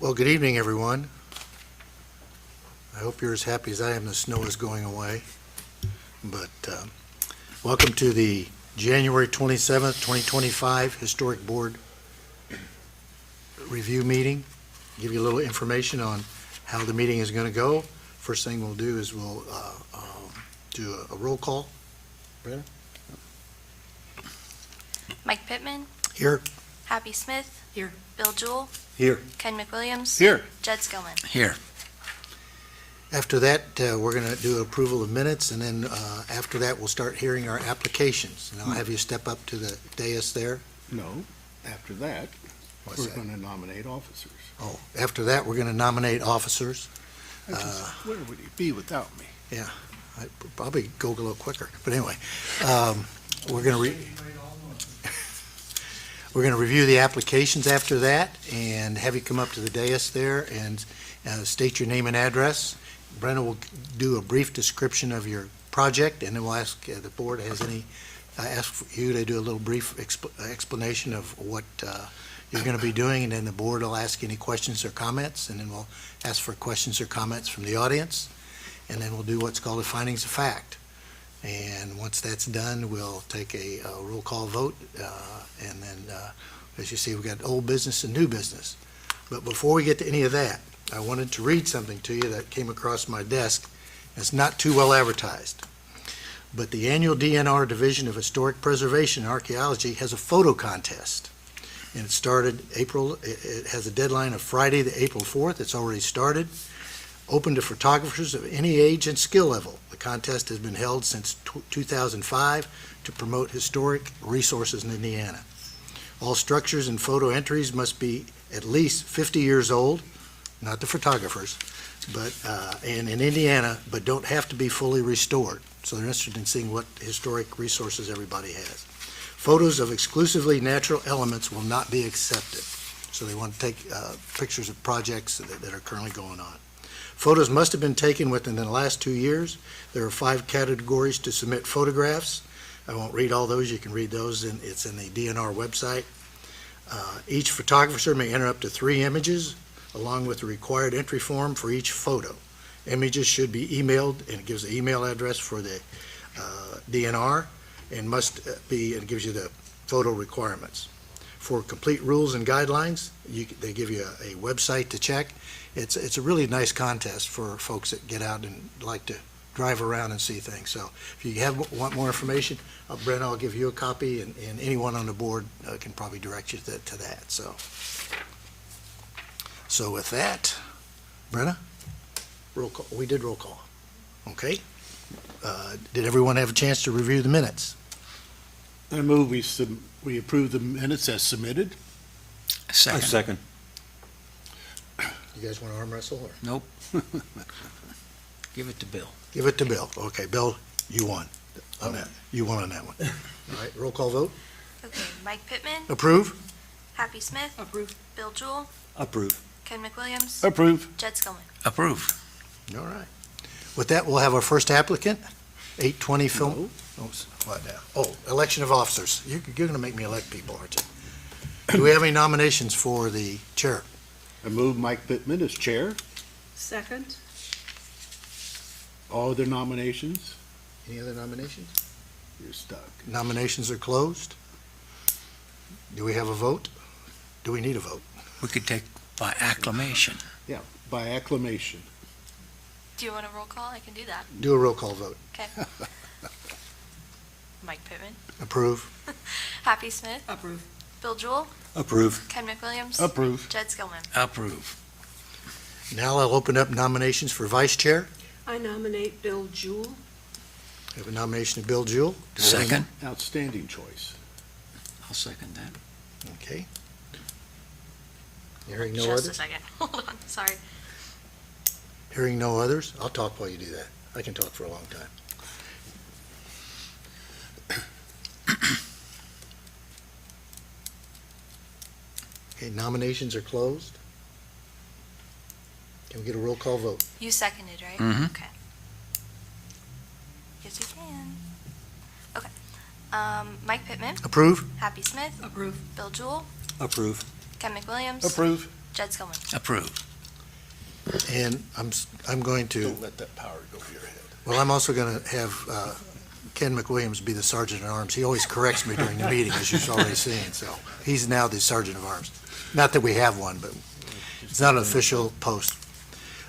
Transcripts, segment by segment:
Well, good evening, everyone. I hope you're as happy as I am the snow is going away. But welcome to the January 27th, 2025 Historic Board Review Meeting. Give you a little information on how the meeting is going to go. First thing we'll do is we'll do a roll call. Brenda? Mike Pittman, Here. Happy Smith. Here. Bill Jewell, Here. Ken McWilliams. Here. Judd Skillman. Here. After that, we're going to do approval of minutes, and then after that, we'll start hearing our applications. And I'll have you step up to the dais there. No, after that, What's we're that? going to nominate officers. Oh, after that, we're going to nominate officers. Where would he be without me? I'd probably go a little quicker, but anyway, we're going to we're going to review the applications after that and have you come up to the dais there and state your name and address. Brenda will do a brief description of your project, and then we'll ask the board has any, ask you to do a little brief explanation of what you're going to be doing, and then the board will ask any questions or comments, and then we'll ask for questions or comments from the audience, and then we'll do what's called a findings of fact. And once that's done, we'll take a roll call vote, and then, as you see, we've got old business and new business. But before we get to any of that, I wanted to read something to you that came across my desk. It's not too well advertised. But the annual DNR Division of Historic Preservation and Archaeology has a photo contest. And it started it has a deadline of Friday, the April 4th. It's already started. Open to photographers of any age and skill level. The contest has been held since 2005 to promote historic resources in Indiana. All structures and photo entries must be at least 50 years old, not the photographers, but and in Indiana, but don't have to be fully restored. So they're interested in seeing what historic resources everybody has. Photos of exclusively natural elements will not be accepted. So they want to take pictures of projects that are currently going on. Photos must have been taken within the last 2 years. There are 5 categories to submit photographs. I won't read all those. You can read those. It's in the DNR website. Each photographer may enter up to 3 images, along with the required entry form for each photo. Images should be emailed, and it gives the email address for the DNR, and must be, and it gives you the photo requirements. For complete rules and guidelines, they give you a website to check. It's a really nice contest for folks that get out and like to drive around and see things. So if you want more information, Brent, I'll give you a copy, and anyone on the board can probably direct you to that. So with that, Brenna, roll call. We did roll call. Okay. Did everyone have a chance to review the minutes? I move we approve the minutes as submitted. Second. You guys want to arm wrestle? Or? Nope. Give it to Bill. Give it to Bill. Okay, Bill, you won on that. You won on that one. All right, roll call vote. Okay, Mike Pittman, Approve? Happy Smith, Approve. Bill Jewell, Approve. Ken McWilliams, Approve. Judd Skillman. Approve. All right. With that, we'll have our first applicant, 820 Film. No. Oh, what now? Oh, election of officers. You're going to make me elect people, aren't you? Do we have any nominations for the chair? I move Mike Pittman as chair. Second. All other nominations, Any other nominations? you're stuck. Nominations are closed. Do we have a vote? Do we need a vote? We could take by acclamation. Yeah, by acclamation. Do you want a roll call? I can do that. Do a roll call vote. Okay. Mike Pittman, Approve? Happy Smith, Approve. Bill Jewell, Approve. Ken McWilliams, Approve. Judd Skillman. Approve. Now I'll open up nominations for vice chair. I nominate Bill Jewell. We have a nomination of Bill Jewell. Do we have Second. Outstanding choice. I'll second that. any- Okay. Hearing no Just a others? second. Hold on, sorry. Hearing no others? I'll talk while you do that. I can talk for a long time. Okay, nominations are closed. Can we get a roll call vote? You seconded, right? Mhm. Okay. Yes, you can. Okay. Mike Pittman, Approve? Happy Smith, Approve. Bill Jewell, Approve. Ken McWilliams, Approve. Jed Skillman. Approved. And I'm going to, Don't let that power go to your head. well, I'm also going to have Ken McWilliams be the Sergeant at Arms. He always corrects me during the meeting, as you've already seen, so he's now the Sergeant of Arms. Not that we have one, but it's not an official post.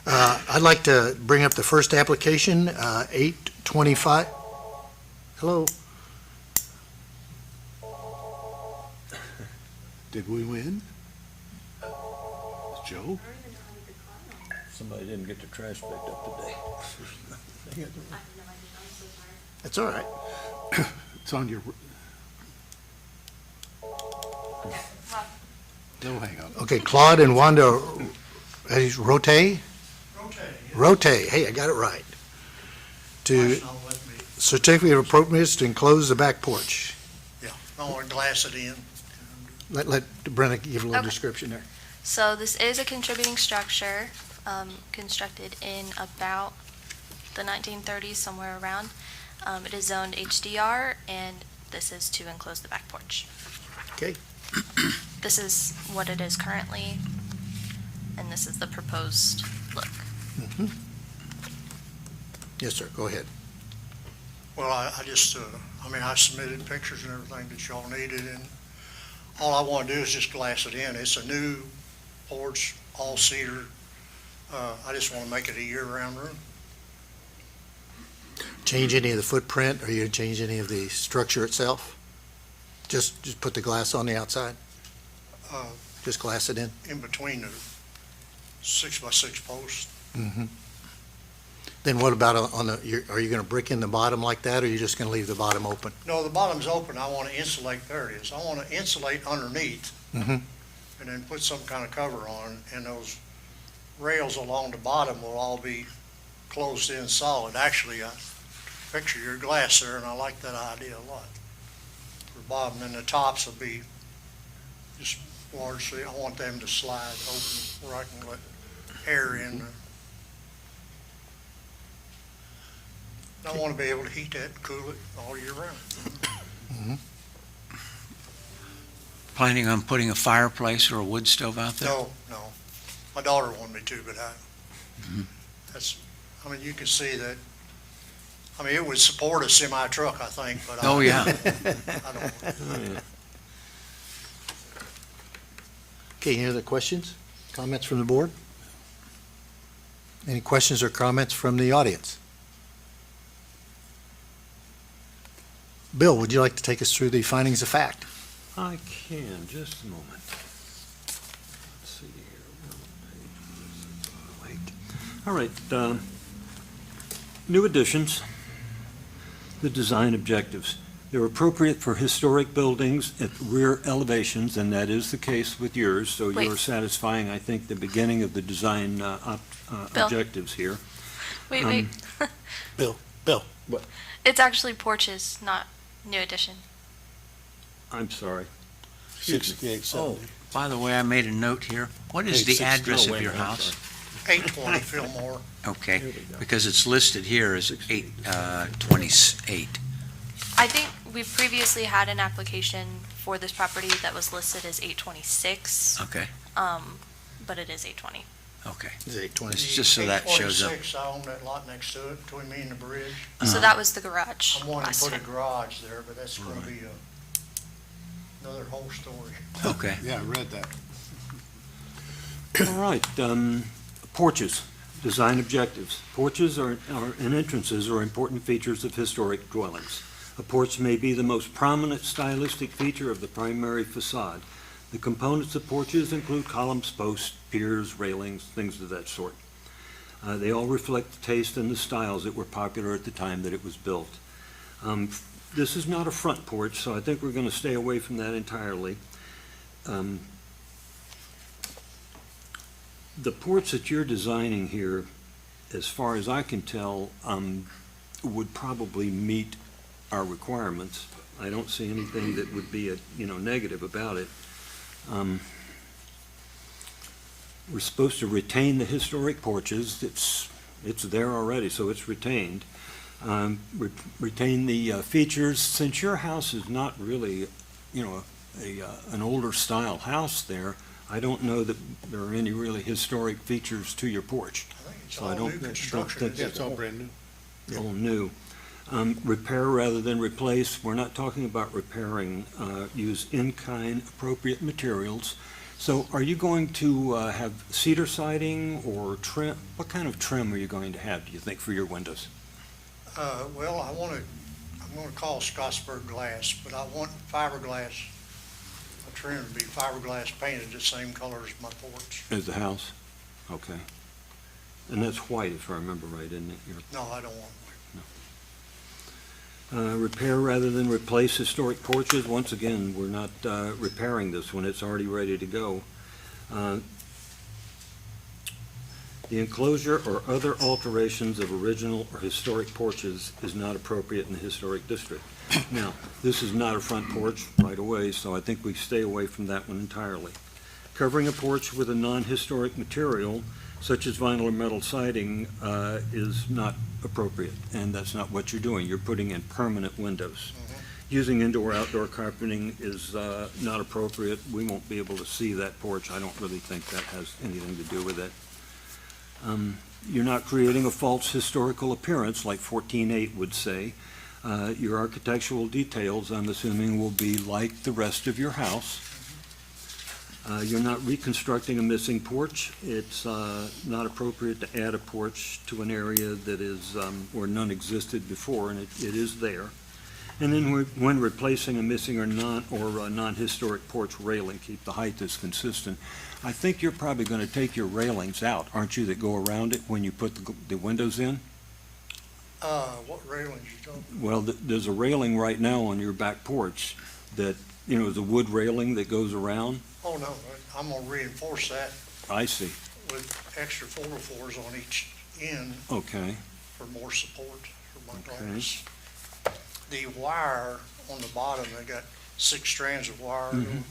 I'd like to bring up the first application, 825. Hello? Did we win? Joe? Somebody didn't get their trash picked up today. It's all right. It's on your. No, hang on. Okay, Claude and Wanda Rote? Rote, hey, I got it right. To certificate of appropriateness to enclose the back porch. Yeah, I want to glass it in. Let Brenna give a little Okay. description there. So this is a contributing structure, constructed in about the 1930s, somewhere around. It is zoned HDR, and this is to enclose the back porch. Okay. This is what it is currently, and this is the proposed look. Yes, sir, go ahead. Well, I just, I submitted pictures and everything that y'all needed, and all I want to do is just glass it in. It's a new porch, all cedar. I just want to make it a year-round room. Change any of the footprint, or you gonna change any of the structure itself? Just put the glass on the outside? Uh, Just glass it in? In between the 6x6 posts. Mm-hmm. Then what about are you gonna brick in the bottom like that, or are you just gonna leave the bottom open? No, the bottom's open. I want to insulate, there it is. I want to insulate underneath Mhm. and then put some kind of cover on, and those rails along the bottom will all be closed in solid. Actually, I picture your glass there, and I like that idea a lot. The bottom and the tops will be just largely, I want them to slide open where I can let air in. I want to be able to heat that and cool it all year round. Planning on putting a fireplace or a wood stove out there? No, no. My daughter wanted me to, but that's, you can see that, it would support a semi truck, I think, but Oh, yeah. I don't. Okay, any other questions, comments from the board? Any questions or comments from the audience? Bill, would you like to take us through the findings of fact? I can, just a moment. Let's see here. Wait. All right, new additions. The design objectives. They're appropriate for historic buildings at rear elevations, and that is the case with yours, so Wait. you're satisfying, I think, the beginning of the design objectives here. Wait. Bill. It's actually porches, not new addition. I'm sorry. 6870. By the way, I made a note here. What is the address of your house? 820 Fillmore. Okay, Here we go. because it's listed here as 828. I think we previously had an application for this property that was listed as 826, Okay, but it is 820. okay. Is it 820? It's just so that shows up. 826, I own that lot next to it, between me and the bridge. So that was the garage I'm wanting to last put a time. garage there, but that's going to be another whole story. Okay. Yeah, I read that. All right, porches, design objectives. Porches and entrances are important features of historic dwellings. A porch may be the most prominent stylistic feature of the primary facade. The components of porches include columns, posts, piers, railings, things of that sort. They all reflect the taste and the styles that were popular at the time that it was built. This is not a front porch, so I think we're going to stay away from that entirely. The porch that you're designing here, as far as I can tell, would probably meet our requirements. I don't see anything that would be negative about it. We're supposed to retain the historic porches. It's there already, so it's retained. Retain the features. Since your house is not really, an older style house there, I don't know that there are any really historic features to your porch. I think it's So I all don't- new don't construction. think Yeah, isn't it's it? all brand new. All new. Repair rather than replace, we're not talking about repairing. Use in-kind appropriate materials. So are you going to have cedar siding or trim? What kind of trim are you going to have, do you think, for your windows? Well, I'm gonna call Scottsburg glass, but I want fiberglass, a trim to be fiberglass painted the same color as my porch. As the house? Okay. And that's white, if I remember right, isn't it? No, I don't want Repair rather than replace historic porches. Once again, we're not repairing this one. It's already ready to go. The enclosure or other alterations of original or historic porches is not appropriate in the historic district. Now, this is not a front porch right away, so I think we stay away from that one entirely. Covering a porch with a non-historic material, such as vinyl or metal siding, is not appropriate, and that's not what you're doing. You're putting in permanent windows. Using indoor-outdoor carpeting is not appropriate. We won't be able to see that porch. I don't really think that has anything to do with it. You're not creating a false historical appearance, like 14.8 would say. Your architectural details, I'm assuming, will be like the rest of your house. You're not reconstructing a missing porch. It's not appropriate to add a porch to an area that is, where none existed before, and it is there. And then when replacing a missing or non-historic porch railing, keep the height as consistent. I think you're probably going to take your railings out, aren't you, that go around it when you put the windows in? What railings you talking? Well, there's a railing right now on your back porch that, is a wood railing that goes around. Oh, no, I'm gonna reinforce that I see. with extra 4x4s on each end Okay. for more support for my Okay. glass. The wire on the bottom, they got 6 strands of wire. Mhm.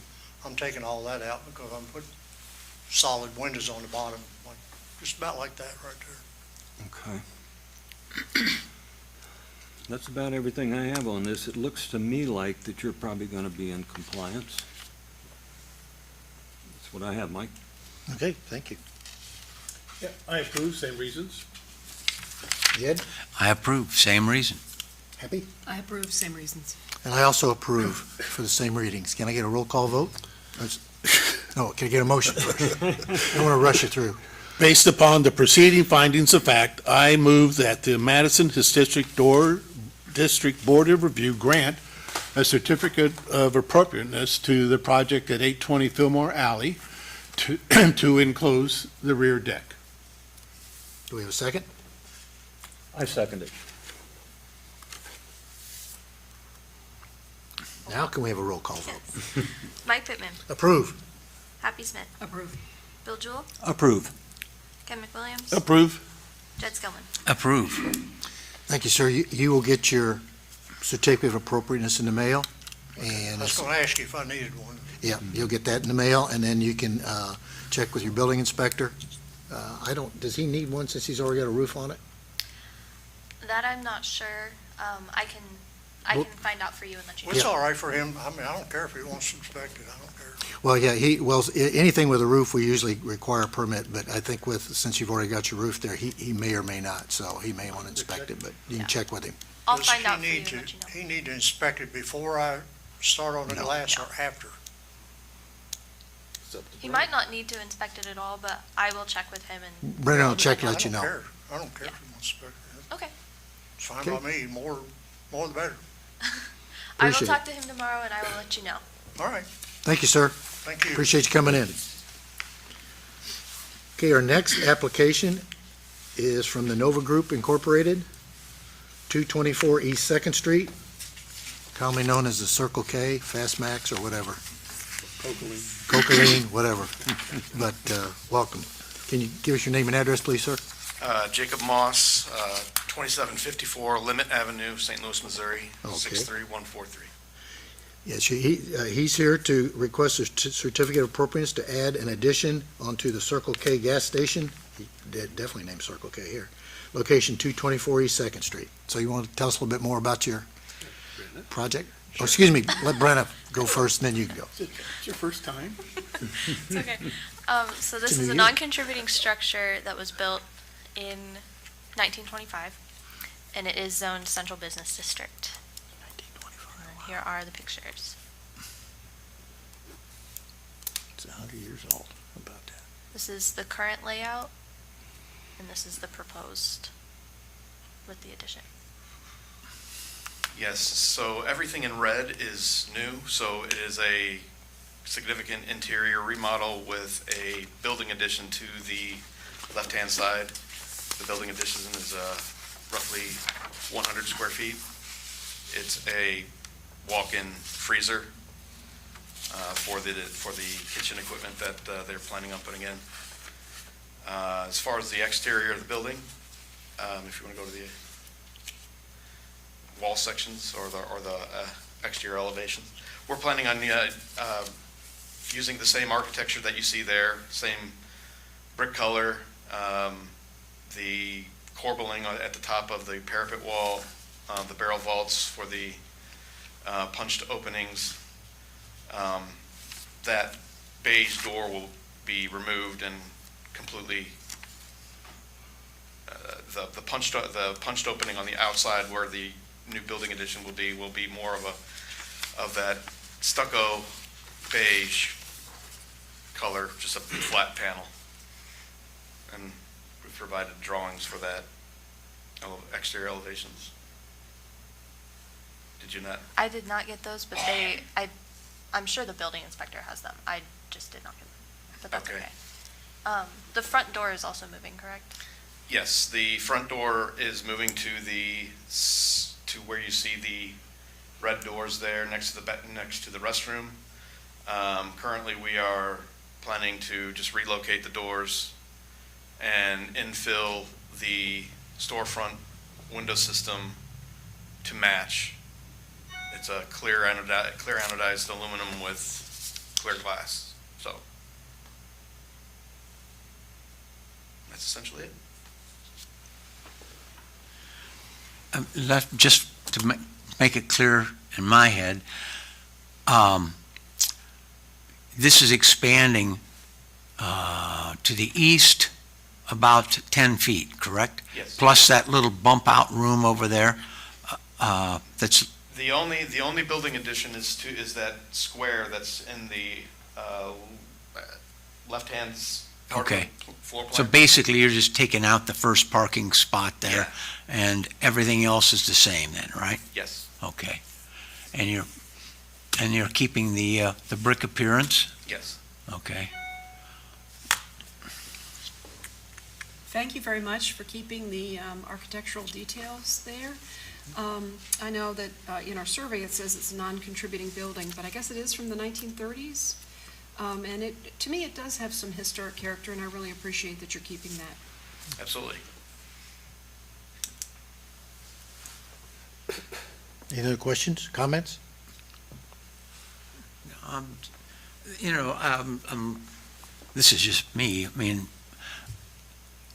I'm taking all that out because I'm putting solid windows on the bottom, like, just about like that right there. Okay. That's about everything I have on this. It looks to me like that you're probably going to be in compliance. That's what I have, Mike. Okay, thank you. Yeah, I approve, same reasons. Ed, I approve, same reason. happy? I approve, same reasons. And I also approve for the same readings. Can I get a roll call vote? No, can I get a motion first? I don't want to rush it through. Based upon the preceding findings of fact, I move that the Madison District Board of Review grant a certificate of appropriateness to the project at 820 Fillmore Alley to enclose the rear deck. Do we have a second? I second it. Now can we have a roll call vote? Yes. Mike Pittman, Approve. Happy Smith, Approve. Bill Jewell, Approve. Ken McWilliams, Approve. Jed Skillman. Approve. Thank you, sir. You will get your certificate of appropriateness in the mail. And I was gonna ask you if I needed one. yeah, you'll get that in the mail, and then you can check with your building inspector. Does he need one since he's already got a roof on it? That I'm not sure. I can Well- find out for you and let you know. It's all right for him. I mean, I don't care if he wants to inspect it. I don't care. Well, yeah, anything with a roof, we usually require a permit, but I think since you've already got your roof there, he may or may not, so he may want to inspect it, but you Yeah. can check with him. I'll Does find he out for you need and to- let you know. He need to inspect it before I start on the No. glass No. or after? He might not need to inspect it at all, but I will check with him and, Brendan will check and I let you don't know. care. I don't care Yeah. if he wants to inspect it. okay. It's fine by me. More the better. I will Appreciate talk to him tomorrow and I will let you know. All right, Thank you, sir. thank you. Appreciate you coming in. Okay, our next application is from the Nova Group Incorporated, 224 East Second Street, commonly known as the Circle K, Fast Max, or whatever. Cocaine, whatever. But welcome. Can you give us your name and address, please, sir? Jacob Moss, 2754 Limit Avenue, St. Louis, Missouri, Okay. 63143. Yes, he's here to request a certificate of appropriateness to add an addition onto the Circle K gas station. He definitely named Circle K here. Location 224 East Second Street. So you want to tell us a little bit more about your project? Oh, excuse me, let Brenna go first, and then you can go. It's your first time? It's okay. So this It's a is new a year. non-contributing structure that was built in 1925, and it is zoned Central Business District. And here are the pictures. It's 100 years old, about that. This is the current layout, and this is the proposed with the addition. Yes, so everything in red is new, so it is a significant interior remodel with a building addition to the left-hand side. The building addition is roughly 100 square feet. It's a walk-in freezer for the kitchen equipment that they're planning on putting in. As far as the exterior of the building, if you want to go to the wall sections or the exterior elevations, we're planning on using the same architecture that you see there, same brick color, the corbelling at the top of the parapet wall, the barrel vaults for the punched openings. That beige door will be removed and completely, the punched opening on the outside where the new building addition will be more of that stucco beige color, just a flat panel. And we've provided drawings for that, exterior elevations. Did you not? I did not get those, but I'm sure the building inspector has them. I just did not get them, but that's Okay. okay. The front door is also moving, correct? Yes, the front door is moving to where you see the red doors there next to the restroom. Currently, we are planning to just relocate the doors and infill the storefront window system to match. It's a clear anodized aluminum with clear glass. So that's essentially it. Just to make it clear in my head, this is expanding to the east about 10 feet, correct? Yes. Plus that little bump out room over there, that's, The only building addition is that square that's in the left-hand part of Okay. the floor plan. so basically you're just taking out the first parking spot there, Yeah. and everything else is the same then, right? Yes, Okay. And you're keeping the brick appearance? yes. Okay. Thank you very much for keeping the architectural details there. I know that in our survey, it says it's a non-contributing building, but I guess it is from the 1930s. And to me, it does have some historic character, and I really appreciate that you're keeping that. Absolutely. Any other questions, comments? This is just me, I mean,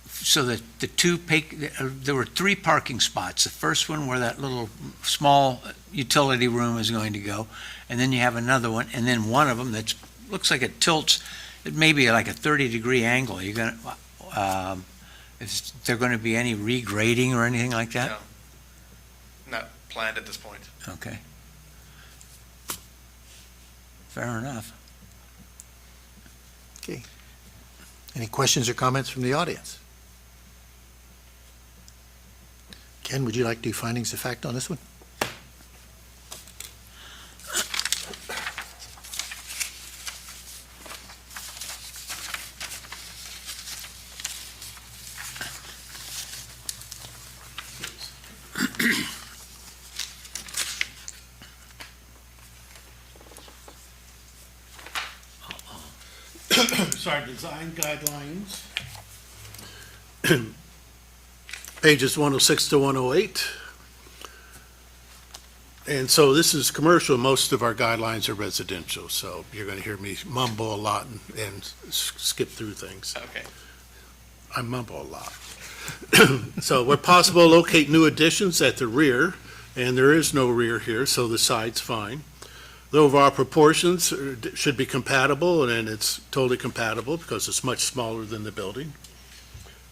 so that there were 3 parking spots. The first one where that little small utility room is going to go, and then you have another one, and then one of them that looks like it tilts, it may be like a 30-degree angle. You're gonna, is there going to be any regrading or anything like that? No. Not planned at this point. Okay. Fair enough. Any questions or comments from the audience? Ken, would you like to do findings of fact on this one? Sorry, design guidelines. Pages 106 to 108. And so this is commercial, most of our guidelines are residential, so you're going to hear me mumble a lot and skip through things. Okay. I mumble a lot. So where possible, locate new additions at the rear, and there is no rear here, so the side's fine. The overall proportions should be compatible, and it's totally compatible because it's much smaller than the building.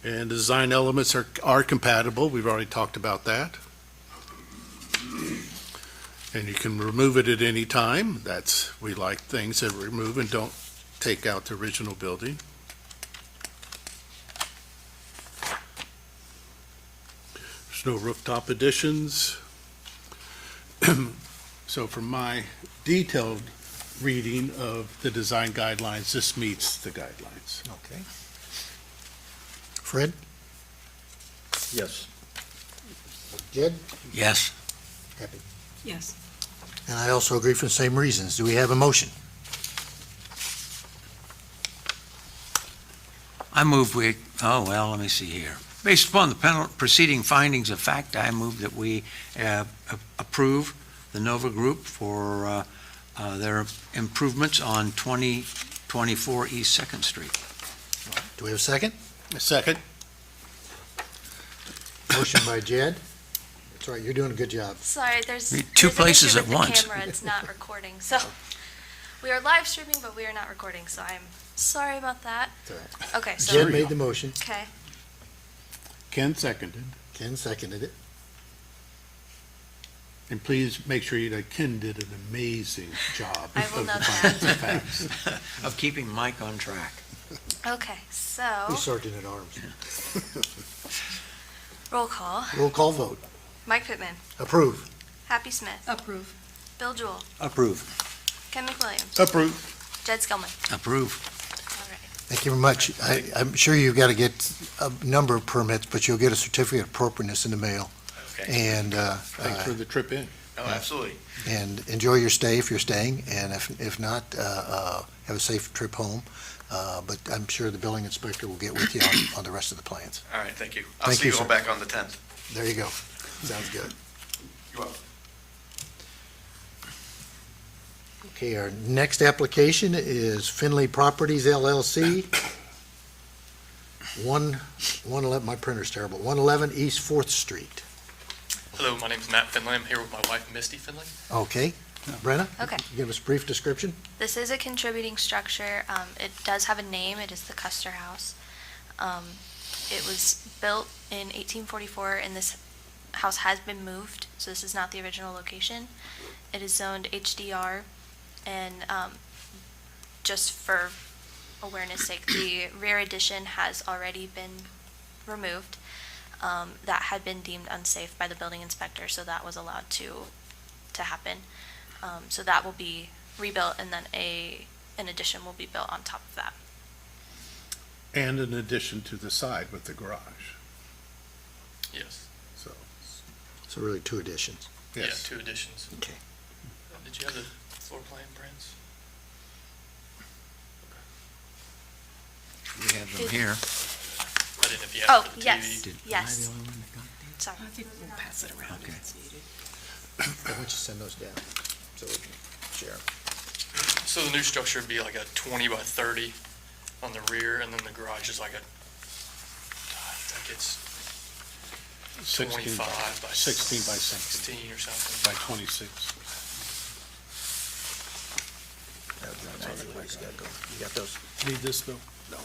And the design elements are compatible. We've already talked about that. And you can remove it at any time. We like things that remove and don't take out the original building. There's no rooftop additions. So from my detailed reading of the design guidelines, this meets the guidelines. Okay. Fred? Yes. Jed? Yes. Happy. Yes. And I also agree for the same reasons. Do we have a motion? I move let me see here. Based upon the preceding findings of fact, I move that we approve the Nova Group for their improvements on 2024 East Second Street. Do we have a second? A second? Motion by Jed. That's all right, you're doing a good job. Sorry, there's Two there's an issue places with at the once. camera. It's not recording, so we are live streaming, but we are not recording. So I'm sorry about that. It's all right. Okay, so Jed made the motion. okay, Ken seconded. Ken seconded it. And please make sure that Ken did an amazing job. I will of note findings that. of facts. Of keeping Mike on track. okay. So Who's Sergeant at Arms? roll call. Roll call vote. Mike Pittman, Approve. Happy Smith, Approve. Bill Jewell, Approve. Ken McWilliams, Approved. Jed Skillman. Approve. All right. Thank you very much. I'm sure you've got to get a number of permits, but you'll get a certificate of appropriateness in the mail. Okay. And, Thanks for the trip in. Oh, absolutely. and enjoy your stay if you're staying, and if not, have a safe trip home. But I'm sure the building inspector will get with you on the rest of the plans. All right, thank you. I'll Thank see you, you all sir. back on the 10th. There you go. Sounds good. You're welcome. Okay, our next application is Finley Properties LLC. 111, my printer's terrible, 111 East Fourth Street. Hello, my name's Matt Finley. I'm here with my wife, Misty Finley. Okay. Brenna? Okay. Give us a brief description. This is a contributing structure. It does have a name. It is the Custer House. It was built in 1844, and this house has been moved, so this is not the original location. It is zoned HDR, and just for awareness sake, the rear addition has already been removed. That had been deemed unsafe by the building inspector, so that was allowed to happen. So that will be rebuilt, and then an addition will be built on top of that. And in addition to the side with the garage, Yes. so, So really two additions. Yeah, yes. 2 additions. Okay. Did you have the floor plan prints? We have them here. I didn't know if you Oh, had it for the yes, TV. Am I yes. the only one that got these? Sorry. I think we'll pass it around Okay. if it's needed. Why don't you send those down so we can share? So the new structure would be like a 20 by 30 on the rear, and then the garage is like I think it's 16 by 25 by 16 by 16 16 or something. by 26. You got those? Need this, Bill? No.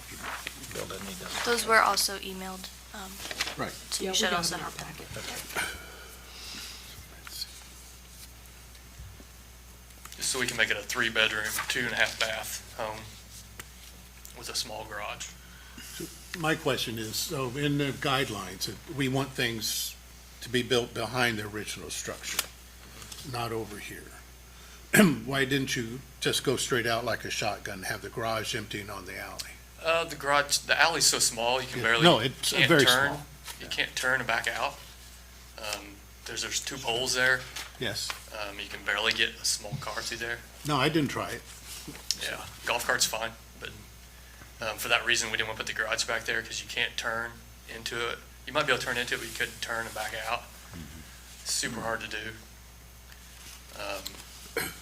Bill doesn't need those. Those were also emailed. Right. So Yeah, you we should got also it in our have them. packet. Just so we can make it a 3-bedroom, 2.5 bath home with a small garage. My question is, so in the guidelines, we want things to be built behind the original structure, not over here. Why didn't you just go straight out like a shotgun, have the garage emptying on the alley? The alley's so small, you can barely. No, it's can't very turn. small. You can't turn and back out. There's 2 poles there. Yes. You can barely get a small car through there. No, I didn't try it. Yeah, golf cart's fine, but for that reason, we didn't want to put the garage back there because you can't turn into it. You might be able to turn into it, but you couldn't turn and back out. It's super hard to do.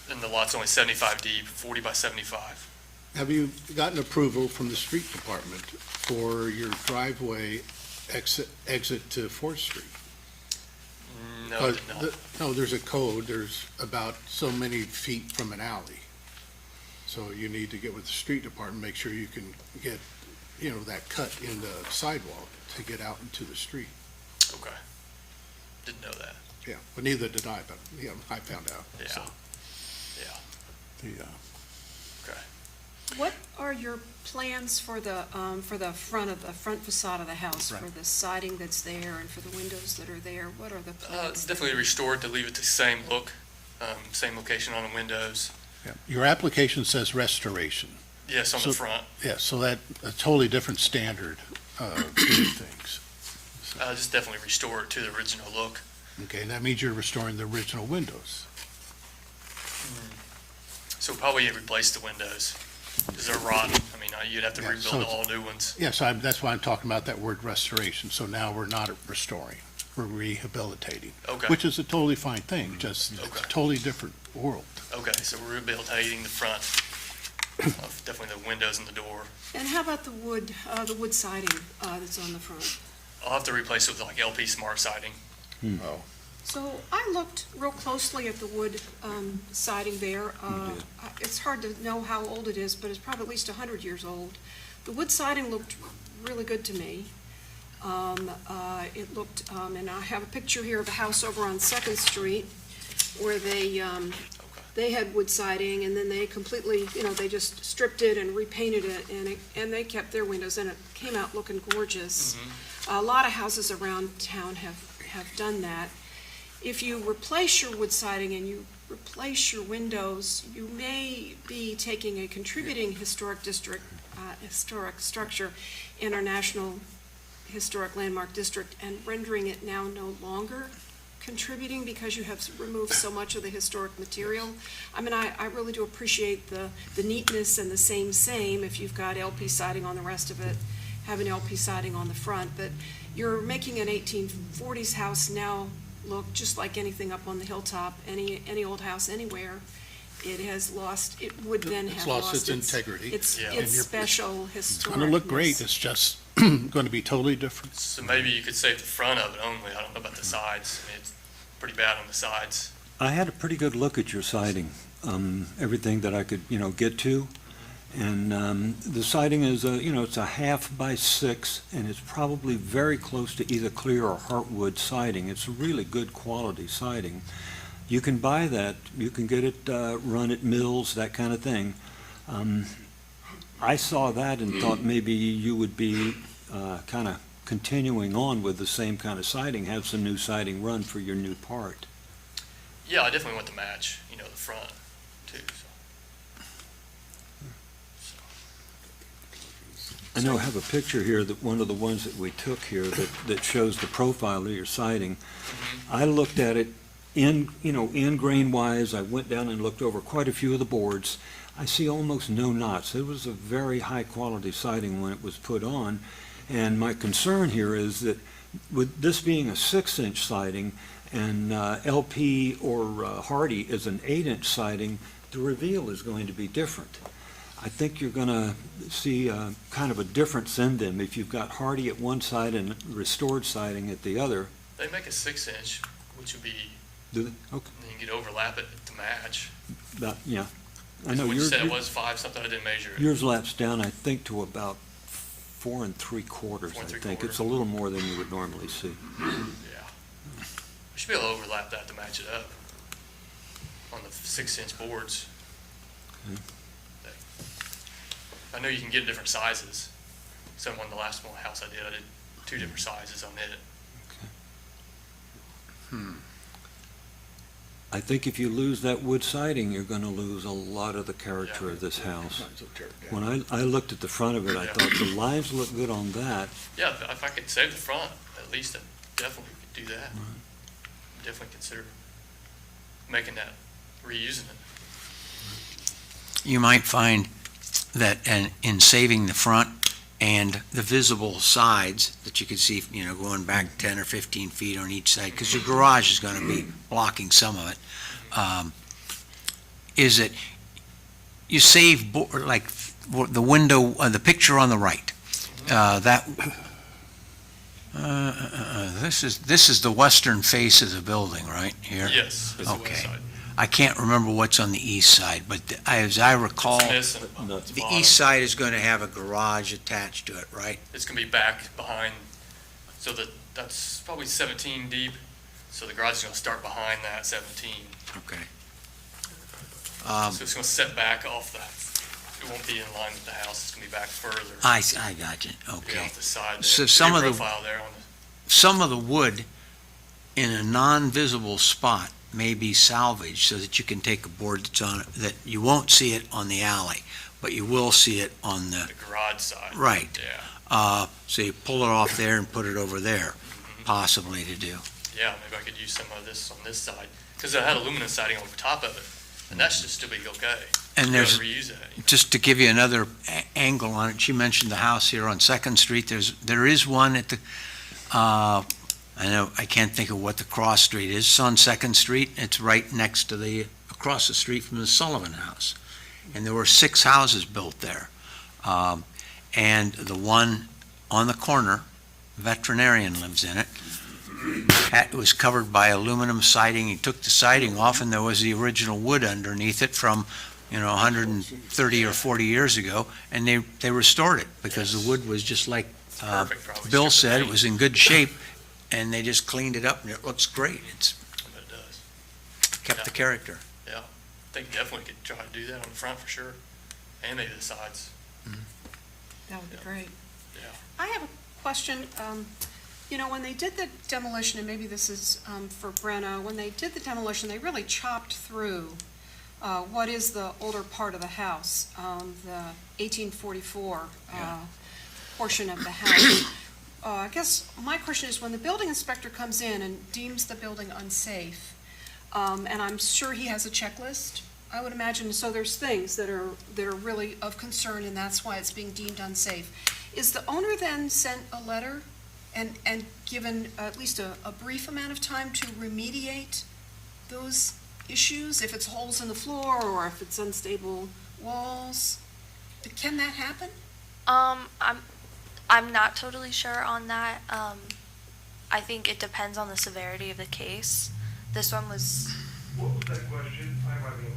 And the lot's only 75 deep, 40 by 75. Have you gotten approval from the street department for your driveway exit to Fourth Street? No, it did not. No, there's a code, there's about so many feet from an alley. So you need to get with the street department, make sure you can get, that cut in the sidewalk to get out into the street. Okay. Didn't know that. Yeah, but neither did I, but, I found out. Yeah. So, Yeah. the, What are your plans for the front facade of the house, for the siding that's there and for the windows that are there? What are the plans? It's definitely restored to leave it the same look, same location on the windows. yeah. Your application says restoration. Yes, on So- the front. Yeah, so that, a totally different standard of doing things. Just definitely restored to the original look. Okay, and that means you're restoring the original windows. So probably replace the windows, because they're rotten. I mean, you'd have to Yeah, so rebuild it's- all new ones. Yes, that's why I'm talking about that word restoration. So now we're not restoring, we're rehabilitating, Okay, which is a totally fine thing, just it's a Okay. totally different world. okay, so we're rehabilitating the front, of definitely the windows and the door. And how about the wood siding that's on the front? I'll have to replace it with like LP Smart siding. Oh. So I looked real closely at the wood siding there. It's hard to know how old it is, but it's probably at least 100 years old. The wood siding looked really good to me. It looked, and I have a picture here of a house over on Second Street where they had wood siding, and then they completely, they just stripped it and repainted it, and they kept their windows, and it came out looking gorgeous. A lot of houses around town have done that. If you replace your wood siding and you replace your windows, you may be taking a contributing historic district, historic structure in our National Historic Landmark District and rendering it now no longer contributing because you have removed so much of the historic material. I mean, I really do appreciate the neatness and the same, if you've got LP siding on the rest of it, have an LP siding on the front, but you're making an 1840s house now look just like anything up on the hilltop, any old house anywhere. It would then It's have lost lost its integrity. its Yeah. And special It's historicness. going to look great, it's just going to be totally different. So maybe you could save the front of it only. I don't know about the sides. I mean, it's pretty bad on the sides. I had a pretty good look at your siding, everything that I could, get to. And the siding is, it's a 1/2 by 6, and it's probably very close to either clear or heartwood siding. It's a really good quality siding. You can buy that, you can get it run at mills, that kind of thing. I saw that and thought maybe you would be kind of continuing on with the same kind of siding, have some new siding run for your new part. Yeah, I definitely want to match, the front too. I know I have a picture here, that one of the ones that we took here that shows the profile of your siding. I looked at it in grain wise. I went down and looked over quite a few of the boards. I see almost no knots. It was a very high quality siding when it was put on. And my concern here is that with this being a 6-inch siding and LP or Hardy is an 8-inch siding, the reveal is going to be different. I think you're going to see kind of a difference in them if you've got Hardy at one side and restored siding at the other. They make a 6-inch, which would be, Do they? Okay. then you could overlap it to match. Yeah. I know When you yours, said it was 5 something, I didn't measure it. yours laps down, I think, to about 4 3/4, 4 I think. 3/4. It's a little more than you would normally see. Yeah. We should be able to overlap that to match it up on the 6-inch boards. Okay. I know you can get different sizes. So on the last one house I did 2 different sizes on it. I think if you lose that wood siding, you're going to lose a lot of the character of this house. When I looked at the front of it, I Yeah. thought the lines look good on that. Yeah, if I could save the front, at least I definitely could do that. Definitely consider making that, reusing it. You might find that in saving the front and the visible sides that you can see, going back 10 or 15 feet on each side, because your garage is going to be blocking some of it, is that you save, the window, the picture on the right, that, This is the western face of the building, right here? Yes, it's the west Okay. side. I can't remember what's on the east side, but as I recall, It's this and Nuts. the bottom. east side is going to have a garage attached to it, right? It's gonna be back behind, so that's probably 17 deep, so the garage is gonna start behind that 17. Okay. So it's gonna set back off that, it won't be in line with the house, it's gonna be back further. I got you, Be okay. off the side there. So See some your of the- profile there on the, Some of the wood in a non-visible spot may be salvaged so that you can take a board that's on it, that you won't see it on the alley, but you will see it on the, the garage side. right. Yeah, So you pull it off there and put it over there, possibly to do. yeah, maybe I could use some of this on this side, because I had aluminum siding on top of it, and that should still be okay. And Be there's, able to reuse that. just to give you another angle on it, she mentioned the house here on Second Street. There is one at the, I know, I can't think of what the cross street is. It's on Second Street. It's right next to across the street from the Sullivan House. And there were 6 houses built there. And the one on the corner, veterinarian lives in it. It was covered by aluminum siding. He took the siding off and there was the original wood underneath it from 130 or 40 years ago, and they restored it because the wood was just like Perfect, probably. Bill Super said, it clean. was in good shape, and they just cleaned it up, and it looks great. It's But it does. kept the character. I think definitely could try to do that on the front for sure, and maybe the sides. That would be great. Yeah. I have a question. When they did the demolition, and maybe this is for Brenna, when they did the demolition, they really chopped through what is the older part of the house, the 1844 portion of the house. I guess my question is, when the building inspector comes in and deems the building unsafe, and I'm sure he has a checklist, I would imagine, so there's things that are really of concern, and that's why it's being deemed unsafe. Is the owner then sent a letter and given at least a brief amount of time to remediate those issues, if it's holes in the floor or if it's unstable walls? Can that happen? I'm not totally sure on that. I think it depends on the severity of the case. This one was, What was that question? I might be able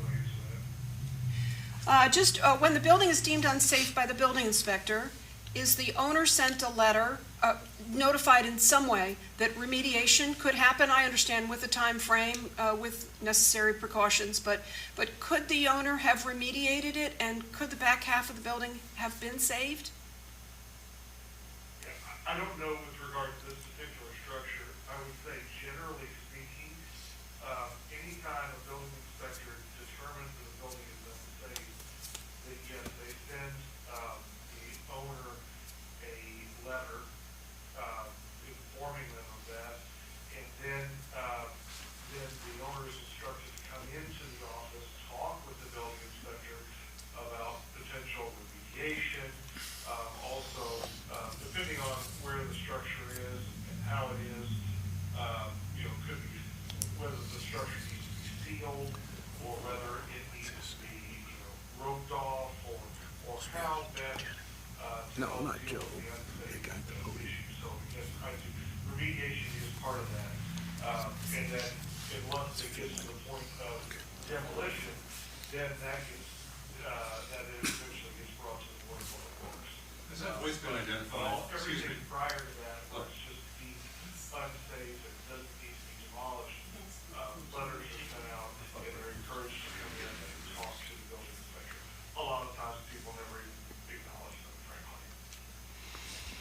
to answer that. When the building is deemed unsafe by the building inspector, is the owner sent a letter, notified in some way that remediation could happen? I understand with a time frame, with necessary precautions, but could the owner have remediated it, and could the back half of the building have been saved? Yeah, I don't know with regard to this particular structure. I would say generally speaking, anytime a building inspector determines that a building is unsafe, that yes, they send the owner a letter informing them of that, and then the owner is instructed to come into the office, talk with the building inspector about potential remediation, also depending on where the structure is and how it is, could be whether the structure needs to be sealed or whether it needs to be, roped off or how best to help deal with the unsafe issue. So yes, remediation is part of that. And then once it gets to the point of demolition, then that eventually gets brought to the board of public works. Has that always been identified? Excuse me. Everything prior to that was just deemed unsafe and doesn't need to be demolished. Letters are sent out and they're encouraged to come in and talk to the building inspector. A lot of times people never even acknowledge them, frankly.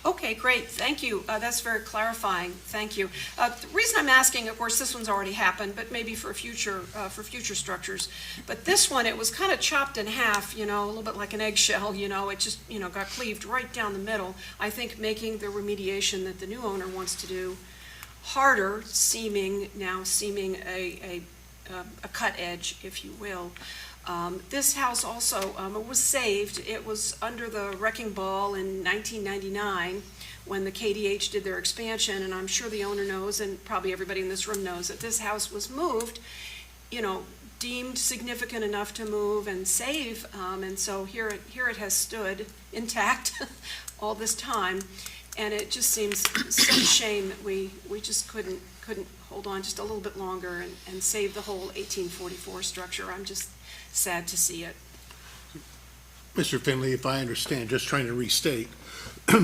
Okay, great, thank you. That's very clarifying, thank you. The reason I'm asking, of course, this one's already happened, but maybe for future structures. But this one, it was kind of chopped in half, a little bit like an eggshell, it just, got cleaved right down the middle. I think making the remediation that the new owner wants to do harder, seeming a cut edge, if you will. This house also, it was saved. It was under the wrecking ball in 1999 when the KDH did their expansion, and I'm sure the owner knows, and probably everybody in this room knows, that this house was moved, deemed significant enough to move and save, and so here it has stood intact all this time. And it just seems such a shame that we just couldn't hold on just a little bit longer and save the whole 1844 structure. I'm just sad to see it. Mr. Finley, if I understand, just trying to restate,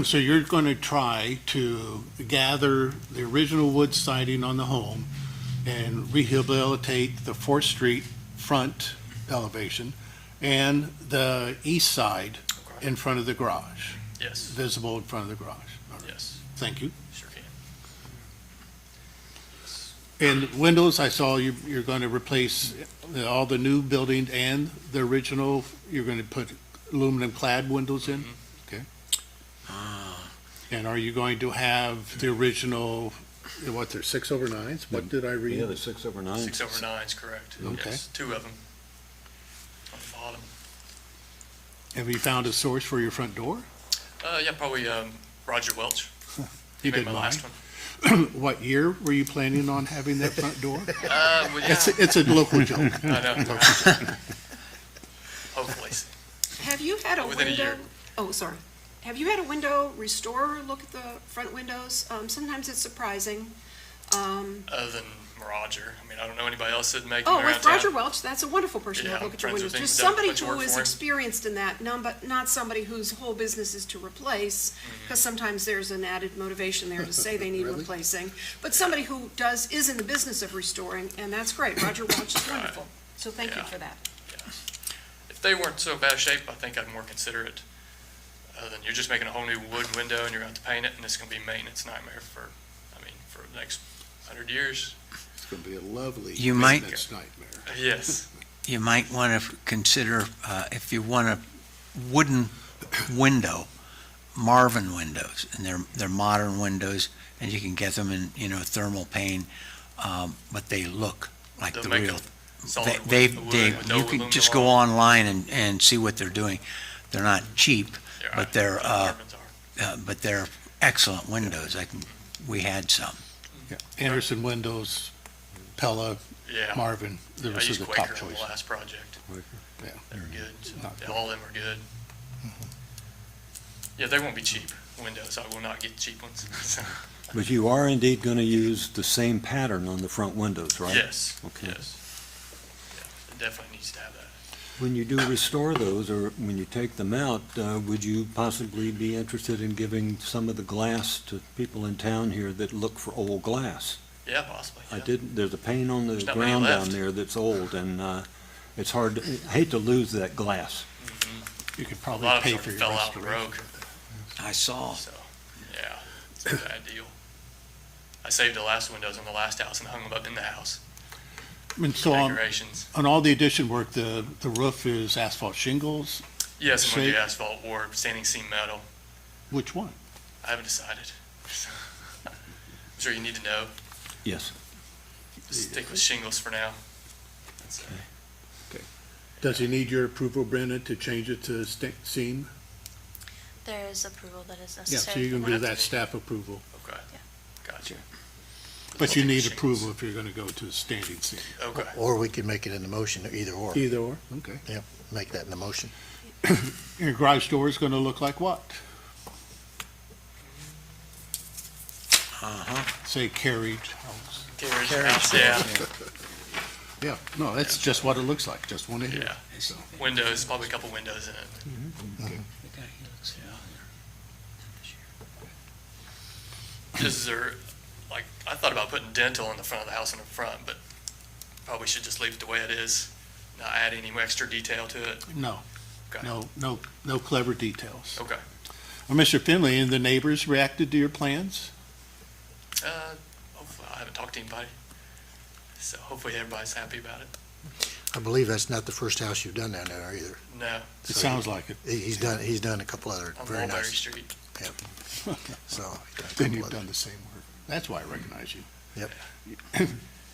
so you're going to try to gather the original wood siding on the home and rehabilitate the Fourth Street front elevation and the east side Okay. in front of the garage, Yes, visible in front of the garage. All right. yes, Thank you. sure can. And windows, I saw you're going to replace all the new building and the original, you're going to put aluminum clad windows in? Okay. And are you going to have the original, what, they're 6/9s? What did I read? Yeah, the 6/9. 6/9's correct. Okay. Yes, 2 of them on the bottom. Have you found a source for your front door? Yeah, probably Roger Welch. You Made did my mine. last one. What year were you planning on having that front door? Well, yeah, It's a local joke. I know. Hopefully. Have you had a Within a window? year. Oh, sorry. Have you had a window restorer look at the front windows? Sometimes it's surprising. Other than Roger, I mean, I don't know anybody else that make them Oh, around with town. Roger Welch, that's a wonderful person to Yeah, look at your friends with windows. him, Just done a somebody bunch of who work is for him. experienced in that, but not somebody whose whole business is to replace, because sometimes there's an added motivation there to say they need Really? replacing. But somebody who is in the business of restoring, and that's great. Roger Welch is wonderful. So thank you Yeah. for that. If they weren't so bad shape, I think I'd more consider it. Other than you're just making a whole new wood window and you're going to have to paint it, and it's going to be a maintenance nightmare for the next 100 years. It's going to be a lovely You might- maintenance nightmare. Yes. You might want to consider, if you want a wooden window, Marvin windows, and they're modern windows, and you can get them in, thermal pane, but they look like They'll the make real. them solid wood with no You can aluminum just go on online and see what they're doing. They're not cheap, Yeah, but they're, Marvins are. but they're excellent windows. We had some. Yeah. Anderson Windows, Pella, Yeah. Marvin, I those are used the Quaker top on choices. the last project. Yeah. They were good. So, Not yeah, good. all of them are good. Yeah, they won't be cheap windows. I will not get cheap ones. So, But you are indeed going to use the same pattern on the front windows, right? yes. Okay. Yes. Yeah, it definitely needs to have that. When you do restore those, or when you take them out, would you possibly be interested in giving some of the glass to people in town here that look for old glass? Yeah, possibly. I Yeah. didn't, there's a pane on the There's not many ground down left. there that's old, and it's hard, I hate to lose that glass. Mhm. You could A probably lot of pay them for your fell out and restoration. broke. I saw. So, yeah, it's a bad deal. I saved the last windows on the last house and hung them up in the house. I mean, so on Decorations. all the addition work, the roof is asphalt shingles? Yes, I'm gonna do Shape? asphalt or standing seam metal. Which one? I haven't decided. I'm sure you need to know. Yes. Stick with shingles for now. That's, Does he need your approval, Brenda, to change it to seam? There is approval that is Yeah, necessary. so you for can do that. that staff approval. Okay. Gotcha. But you need Shingles. approval if you're going to go to standing seam. Okay. Or we could make it in the motion, either or. Either or, okay. Make that in the motion. Your garage door is going to look like what? Say carriage house. Carriage house, yeah. Yeah, no, that's just what it looks like, just want to hear. Yeah. So, Windows, probably a couple windows in it. Is there, like, I thought about putting dental in the front of the house in the front, but probably should just leave it the way it is, not add any extra detail to it. No, Okay. no clever details. Okay. Well, Mr. Finley, and the neighbors reacted to your plans? Hopefully, I haven't talked to anybody, so hopefully everybody's happy about it. I believe that's not the first house you've done down there either. No, It sounds like it. He's done a couple other on very Mulberry nice, Street. so. he's done a Then couple you've other- done the same work. That's why I recognize you.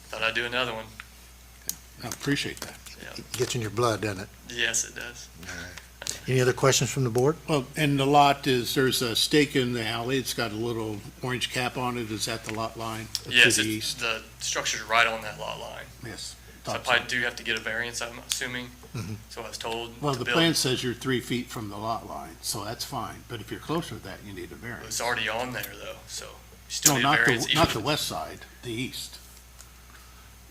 Thought I'd do another one. I appreciate that. Yeah. Gets in your blood, doesn't it? Yes, it does. Any other questions from the board? Well, and the lot is, there's a stake in the alley. It's got a little orange cap on it. Is that the lot line to Yes, the it's, east? the structure's right on that lot line. Yes. So I thought probably so. do have to get a variance, I'm assuming. Mhm. So I was told. Well, to the build. plan says you're 3 feet from the lot line, so that's fine. But if you're closer to that, you need a variance. It's already on there though, so you still No, need a not variance. the, even not if the it's- west side, the east.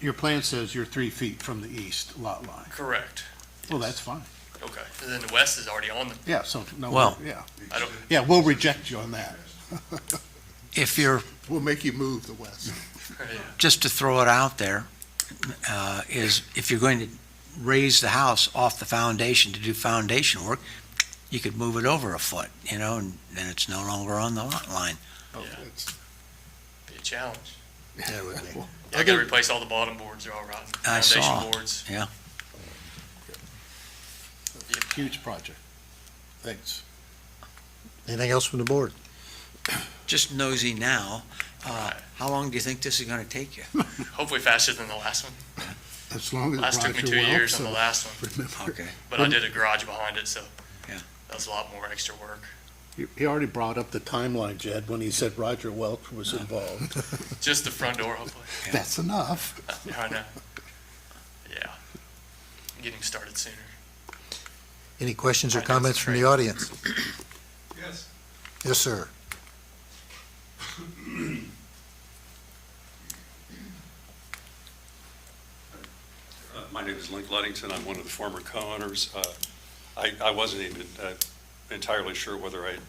Your plan says you're 3 feet from the east lot line. Correct. Well, Yes. that's fine. Okay, and then the west is already on the, Yeah, so, no, Well- yeah. I don't, Yeah, we'll reject you on that. If you're, We'll make you move the west. just to throw it out there, is if you're going to raise the house off the foundation to do foundation work, you could move it over a foot, and then it's no longer on the lot line. Yeah. be a challenge. Yeah, it would be. Yeah, I gotta replace all the bottom boards, they're all rotten. I saw. Foundation boards. Yeah. Huge project. Thanks. Anything else from the board? Just nosy now, how long do you think this is gonna take you? Hopefully faster than the last one. As long as Last took me Roger 2 Welch, years on so the last one, remember. Okay. but I did a garage behind it, so. Yeah. That was a lot more extra work. He already brought up the timeline, Jed, when he said Roger Welch was involved. Just the front door, hopefully. That's enough. Yeah, I know. Yeah. Getting started sooner. Any questions or I know it's a comments from the trade. audience? Yes. Yes, sir. My name is Link Luddington. I'm one of the former co-owners. I wasn't even entirely sure whether I'd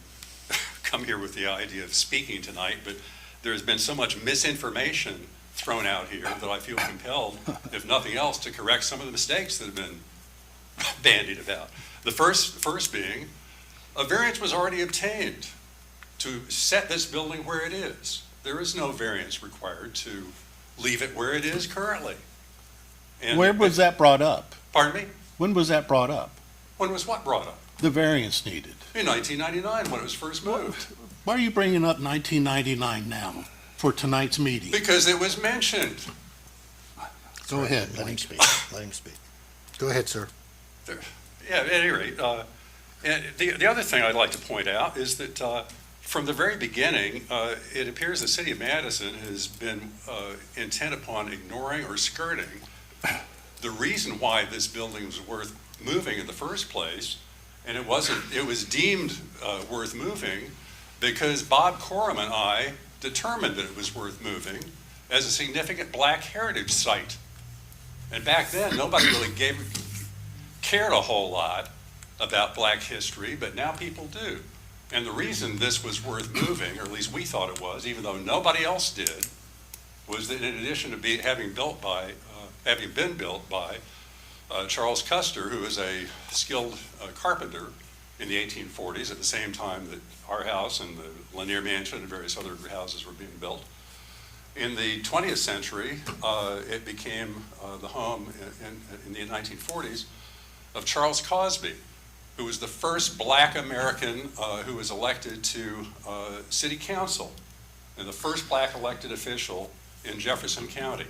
come here with the idea of speaking tonight, but there's been so much misinformation thrown out here that I feel compelled, if nothing else, to correct some of the mistakes that have been bandied about. The first being, a variance was already obtained to set this building where it is. There is no variance required to leave it where it is currently. And- Where was that brought up? Pardon me? When was that brought up? When was what brought up? The variance needed. In 1999, when it was first moved. Why are you bringing up 1999 now for tonight's meeting? Because it was mentioned. Go ahead. Let him speak. Let him speak. Go ahead, sir. Yeah, at any rate, and the other thing I'd like to point out is that from the very beginning, it appears the city of Madison has been intent upon ignoring or skirting the reason why this building was worth moving in the first place. And it was deemed worth moving because Bob Corum and I determined that it was worth moving as a significant Black heritage site. And back then, nobody really cared a whole lot about Black history, but now people do. And the reason this was worth moving, or at least we thought it was, even though nobody else did, was that in addition to having been built by Charles Custer, who was a skilled carpenter in the 1840s, at the same time that our house and the Lanier Mansion and various other houses were being built. In the 20th century, it became the home in the 1940s of Charles Cosby, who was the first Black American who was elected to city council and the first Black elected official in Jefferson County.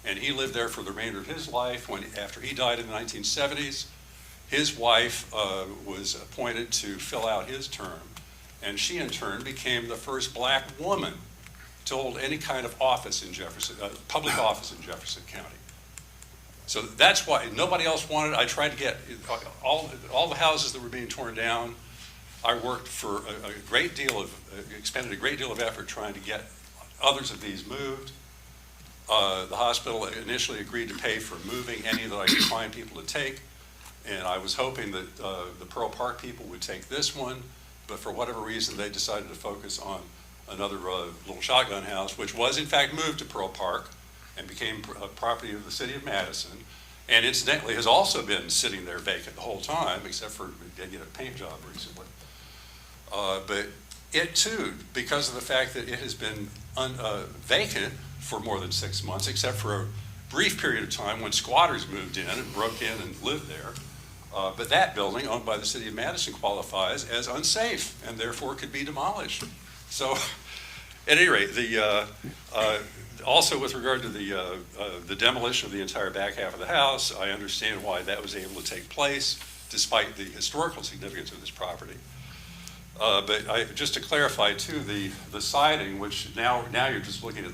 And he lived there for the remainder of his life. After he died in the 1970s, his wife was appointed to fill out his term, and she in turn became the first Black woman to hold any kind of office in public office in Jefferson County. So that's why nobody else wanted it. I tried to get all the houses that were being torn down. I worked for expended a great deal of effort trying to get others of these moved. The hospital initially agreed to pay for moving any that I could find people to take, and I was hoping that the Pearl Park people would take this one, but for whatever reason, they decided to focus on another little shotgun house, which was in fact moved to Pearl Park and became property of the city of Madison, and incidentally has also been sitting there vacant the whole time, except for getting a paint job recently. But it too, because of the fact that it has been vacant for more than 6 months, except for a brief period of time when squatters moved in and broke in and lived there. But that building, owned by the city of Madison, qualifies as unsafe and therefore could be demolished. So, at any rate, also with regard to the demolition of the entire back half of the house, I understand why that was able to take place, despite the historical significance of this property. But just to clarify too, the siding, which now you're just looking at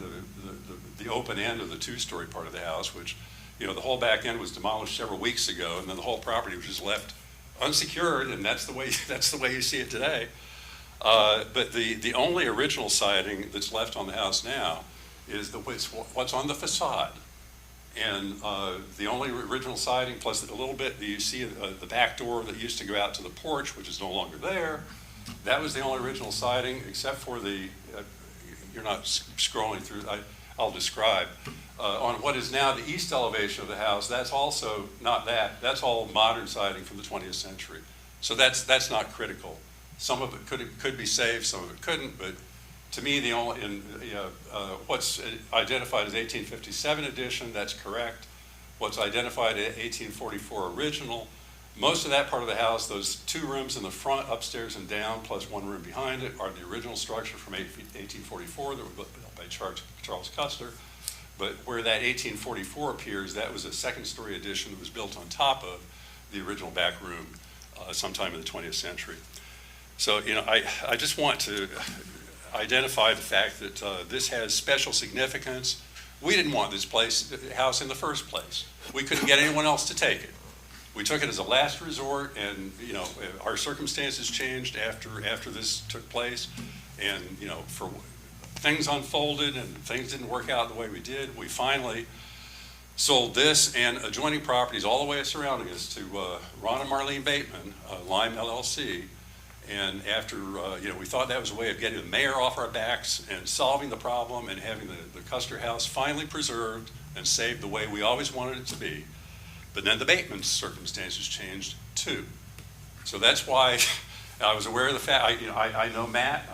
the open end of the two-story part of the house, which you know, the whole back end was demolished several weeks ago, and then the whole property was just left unsecured, and that's the way you see it today. But the only original siding that's left on the house now is what's on the facade. And the only original siding, plus a little bit that you see the back door that used to go out to the porch, which is no longer there, that was the only original siding, except for you're not scrolling through, I'll describe. On what is now the east elevation of the house, that's also not that. That's all modern siding from the 20th century. So that's not critical. Some of it could be saved, some of it couldn't, but to me, the only, what's identified as 1857 addition, that's correct. What's identified as 1844 original, most of that part of the house, those 2 rooms in the front, upstairs and down, plus 1 room behind it, are the original structure from 1844 that were built by Charles Custer. But where that 1844 appears, that was a second-story addition that was built on top of the original back room sometime in the 20th century. So, you know, I just want to identify the fact that this has special significance. We didn't want this house in the first place. We couldn't get anyone else to take it. We took it as a last resort, and, you know, our circumstances changed after this took place, and, you know, things unfolded and things didn't work out the way we did. We finally sold this and adjoining properties all the way surrounding us to Ron and Marlene Bateman, Lime LLC. And after, you know, we thought that was a way of getting the mayor off our backs and solving the problem and having the Custer House finally preserved and saved the way we always wanted it to be. But then the Bateman circumstances changed too. So that's why I was aware of the fact. I know Matt.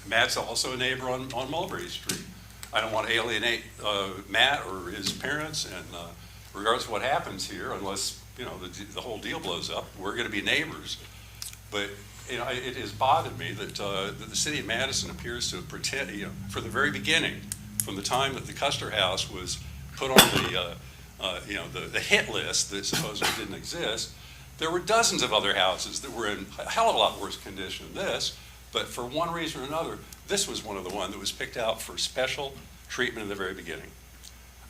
Matt's also a neighbor on Mulberry Street. I don't want to alienate Matt or his parents, and regardless of what happens here, unless, you know, the whole deal blows up, we're going to be neighbors. But, you know, it has bothered me that the city of Madison appears to pretend, you know, from the very beginning, from the time that the Custer House was put on the hit list that supposedly didn't exist, there were dozens of other houses that were in a hell of a lot worse condition than this. But for one reason or another, this was one of the ones that was picked out for special treatment in the very beginning.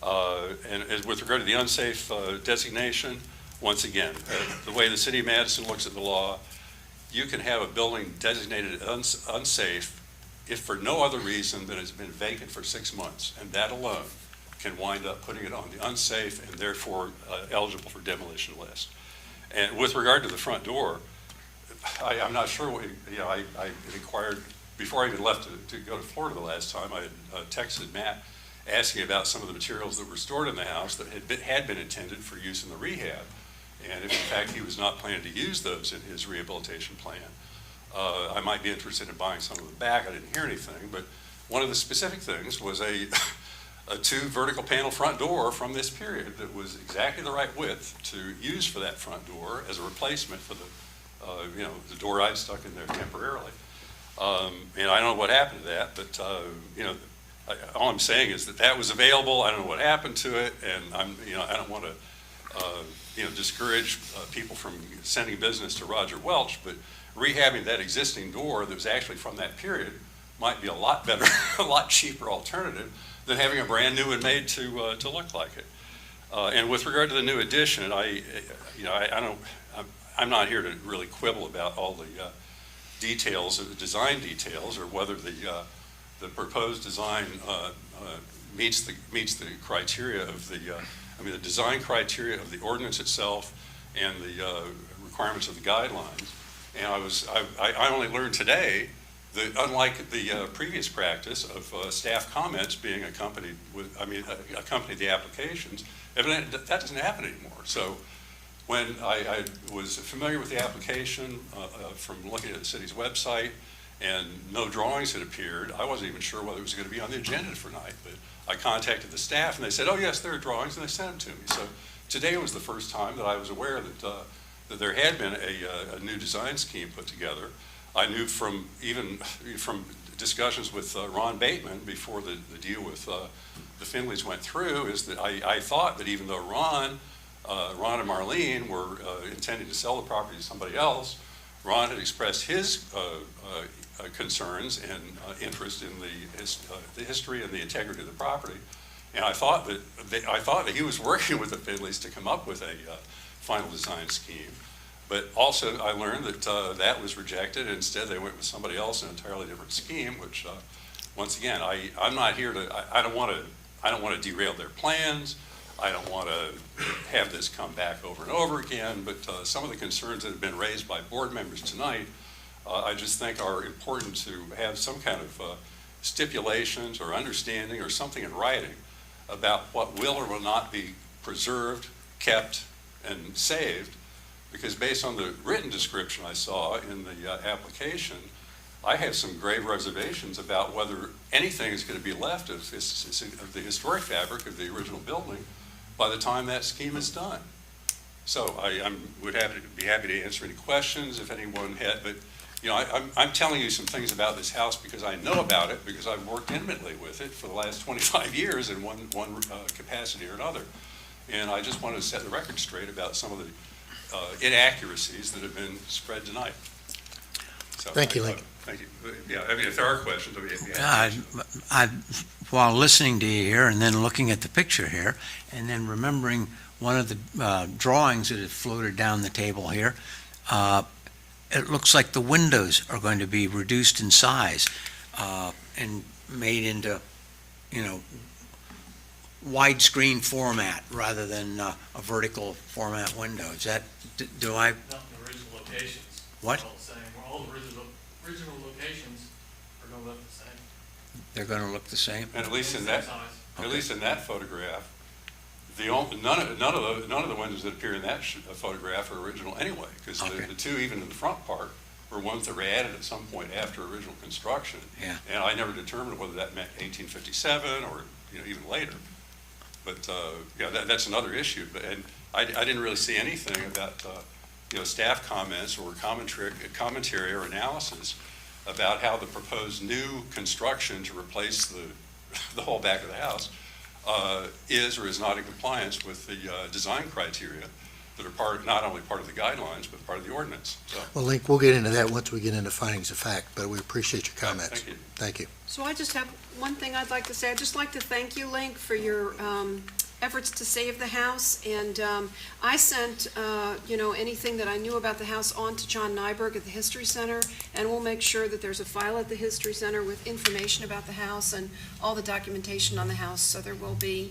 And with regard to the unsafe designation, once again, the way the city of Madison looks at the law, you can have a building designated unsafe if for no other reason than it's been vacant for 6 months, and that alone can wind up putting it on the unsafe and therefore eligible for demolition list. And with regard to the front door, I'm not sure what, you know, I inquired, before I even left to go to Florida the last time, I had texted Matt asking about some of the materials that were stored in the house that had been intended for use in the rehab. And if in fact he was not planning to use those in his rehabilitation plan, I might be interested in buying some of them back. I didn't hear anything, but one of the specific things was a 2 vertical panel front door from this period that was exactly the right width to use for that front door as a replacement for the the door I'd stuck in there temporarily. And I don't know what happened to that, but all I'm saying is that was available. I don't know what happened to it, and I don't want to discourage people from sending business to Roger Welch, but rehabbing that existing door that was actually from that period might be a lot better, a lot cheaper alternative than having a brand new one made to look like it. And with regard to the new addition, I'm not here to really quibble about all the details, the design details, or whether the proposed design meets the criteria of the design criteria of the ordinance itself and the requirements of the guidelines. And I only learned today that unlike the previous practice of staff comments being accompanied the applications, evidently that doesn't happen anymore. So when I was familiar with the application from looking at the city's website and no drawings had appeared, I wasn't even sure whether it was going to be on the agenda for tonight, but I contacted the staff and they said, oh yes, there are drawings, and they sent them to me. So today was the first time that I was aware that there had been a new design scheme put together. I knew from discussions with Ron Bateman before the deal with the Finleys went through, is that I thought that even though Ron and Marlene were intending to sell the property to somebody else, Ron had expressed his concerns and interest in the history and the integrity of the property, And I thought that he was working with the Finleys to come up with a final design scheme. But also, I learned that that was rejected. Instead, they went with somebody else, an entirely different scheme, which, once again, I'm not here to, I don't want to derail their plans. I don't want to have this come back over and over again, but some of the concerns that have been raised by board members tonight, I just think are important to have some kind of stipulations or understanding or something in writing about what will or will not be preserved, kept, and saved. Because based on the written description I saw in the application, I have some grave reservations about whether anything is going to be left of the historic fabric of the original building by the time that scheme is done. So would be happy to answer any questions if anyone had, but you know, I'm telling you some things about this house because I know about it, because I've worked intimately with it for the last 25 years in one capacity or another. And I just wanted to set the record straight about some of the inaccuracies that have been spread tonight. So, Thank you, Lincoln. Thank you. Yeah, I mean, if there are questions, I'll be happy to answer. While listening to you here and then looking at the picture here and then remembering one of the drawings that have floated down the table here, it looks like the windows are going to be reduced in size and made into, widescreen format rather than a vertical format window. Is that, do I? Not the original locations. What? All the same. All the original locations are going to look the same. They're going to look the same? And at least in Same that, size. at least in that photograph, none of the windows that appear in that photograph are original anyway, because Okay. the two, even in the front part, were ones that were added at some point after original construction. Yeah. And I never determined whether that meant 1857 or even later. But that's another issue. And I didn't really see anything about staff comments or commentary or analysis about how the proposed new construction to replace the whole back of the house is or is not in compliance with the design criteria that are not only part of the guidelines, but part of the ordinance. So, Well, Link, we'll get into that once we get into findings of fact, but we appreciate your comments. Thank you. Thank you. So I just have one thing I'd like to say. I'd just like to thank you, Link, for your efforts to save the house. And I sent, anything that I knew about the house on to John Nyberg at the History Center, and we'll make sure that there's a file at the History Center with information about the house and all the documentation on the house, so there will be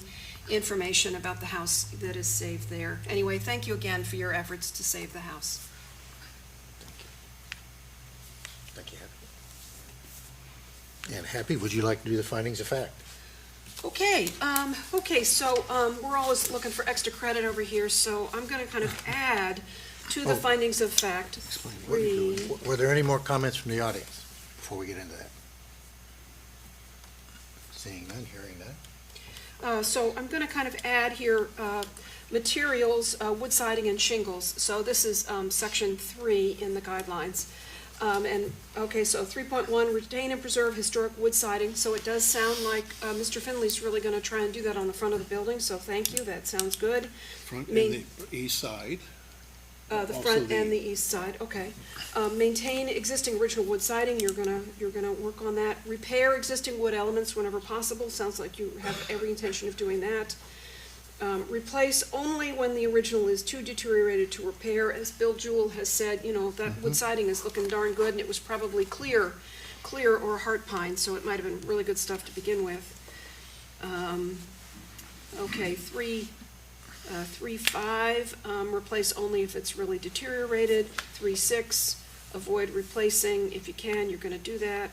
information about the house that is saved there. Anyway, thank you again for your efforts to save the house. Thank you, Happy. And Happy, would you like to do the findings of fact? Okay, so we're always looking for extra credit over here, so I'm going to kind of add to the Oh. findings of fact. Explain what you're doing. Were there any more comments from the audience before we get into that? Seeing none, hearing none. So I'm going to kind of add here materials, wood siding and shingles. So this is section 3 in the guidelines. So 3.1, retain and preserve historic wood siding. So it does sound like Mr. Finley's really going to try and do that on the front of the building, so thank you, that sounds good. Front Main- and the east side. The Also front the- and the east side, okay. Maintain existing original wood siding, you're gonna work on that. Repair existing wood elements whenever possible, sounds like you have every intention of doing that. Replace only when the original is too deteriorated to repair. As Bill Jewell has said, that wood siding is looking darn good, and it was probably clear or heart pine, so it might have been really good stuff to begin with. Okay, 3.5, replace only if it's really deteriorated. 3.6, avoid replacing if you can, you're gonna do that.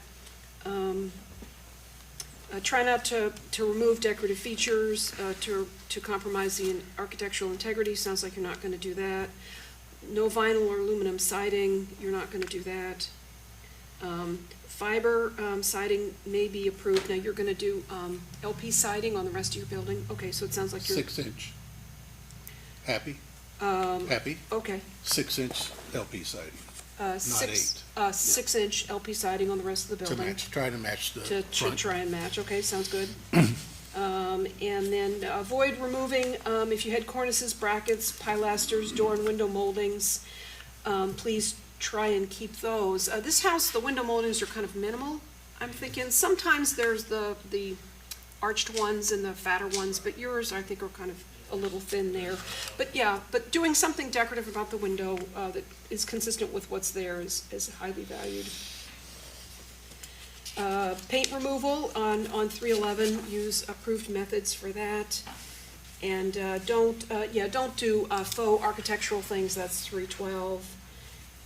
Try not to remove decorative features, to compromise the architectural integrity, sounds like you're not gonna do that. No vinyl or aluminum siding, you're not gonna do that. Fiber siding may be approved, now you're gonna do LP siding on the rest of your building, okay, so it sounds like you're. 6-inch. Happy? Okay, 6-inch LP siding 6-inch LP siding on the rest of the to building. try to match the To front. try and match, okay, sounds good. And then avoid removing, if you had cornices, brackets, pilasters, door and window moldings, please try and keep those. This house, the window moldings are kind of minimal. I'm thinking sometimes there's the arched ones and the fatter ones, but yours, I think, are kind of a little thin there. But yeah, but doing something decorative about the window that is consistent with what's there is highly valued. Paint removal on 311, use approved methods for that. And don't do faux architectural things, that's 312.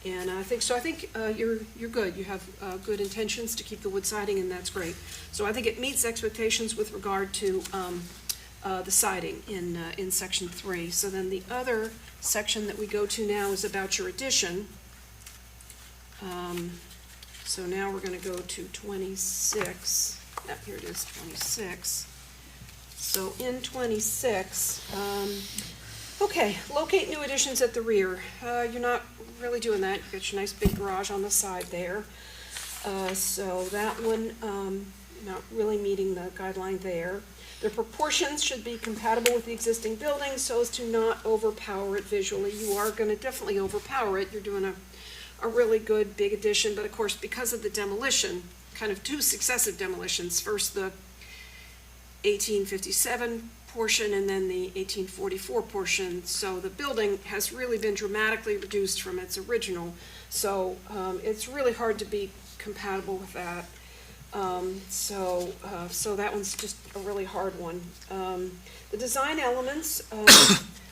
And I think you're good. You have good intentions to keep the wood siding, and that's great. So I think it meets expectations with regard to the siding in section 3. So then the other section that we go to now is about your addition. So now we're going to go to 26. Here it is, 26. So in 26, okay, locate new additions at the rear. You're not really doing that. You got your nice big garage on the side there. So that one, not really meeting the guideline there. The proportions should be compatible with the existing building so as to not overpower it visually. You are going to definitely overpower it. You're doing a really good big addition, but of course, because of the demolition, kind of two successive demolitions, first the 1857 portion and then the 1844 portion, so the building has really been dramatically reduced from its original, so it's really hard to be compatible with that. So that one's just a really hard one. The design elements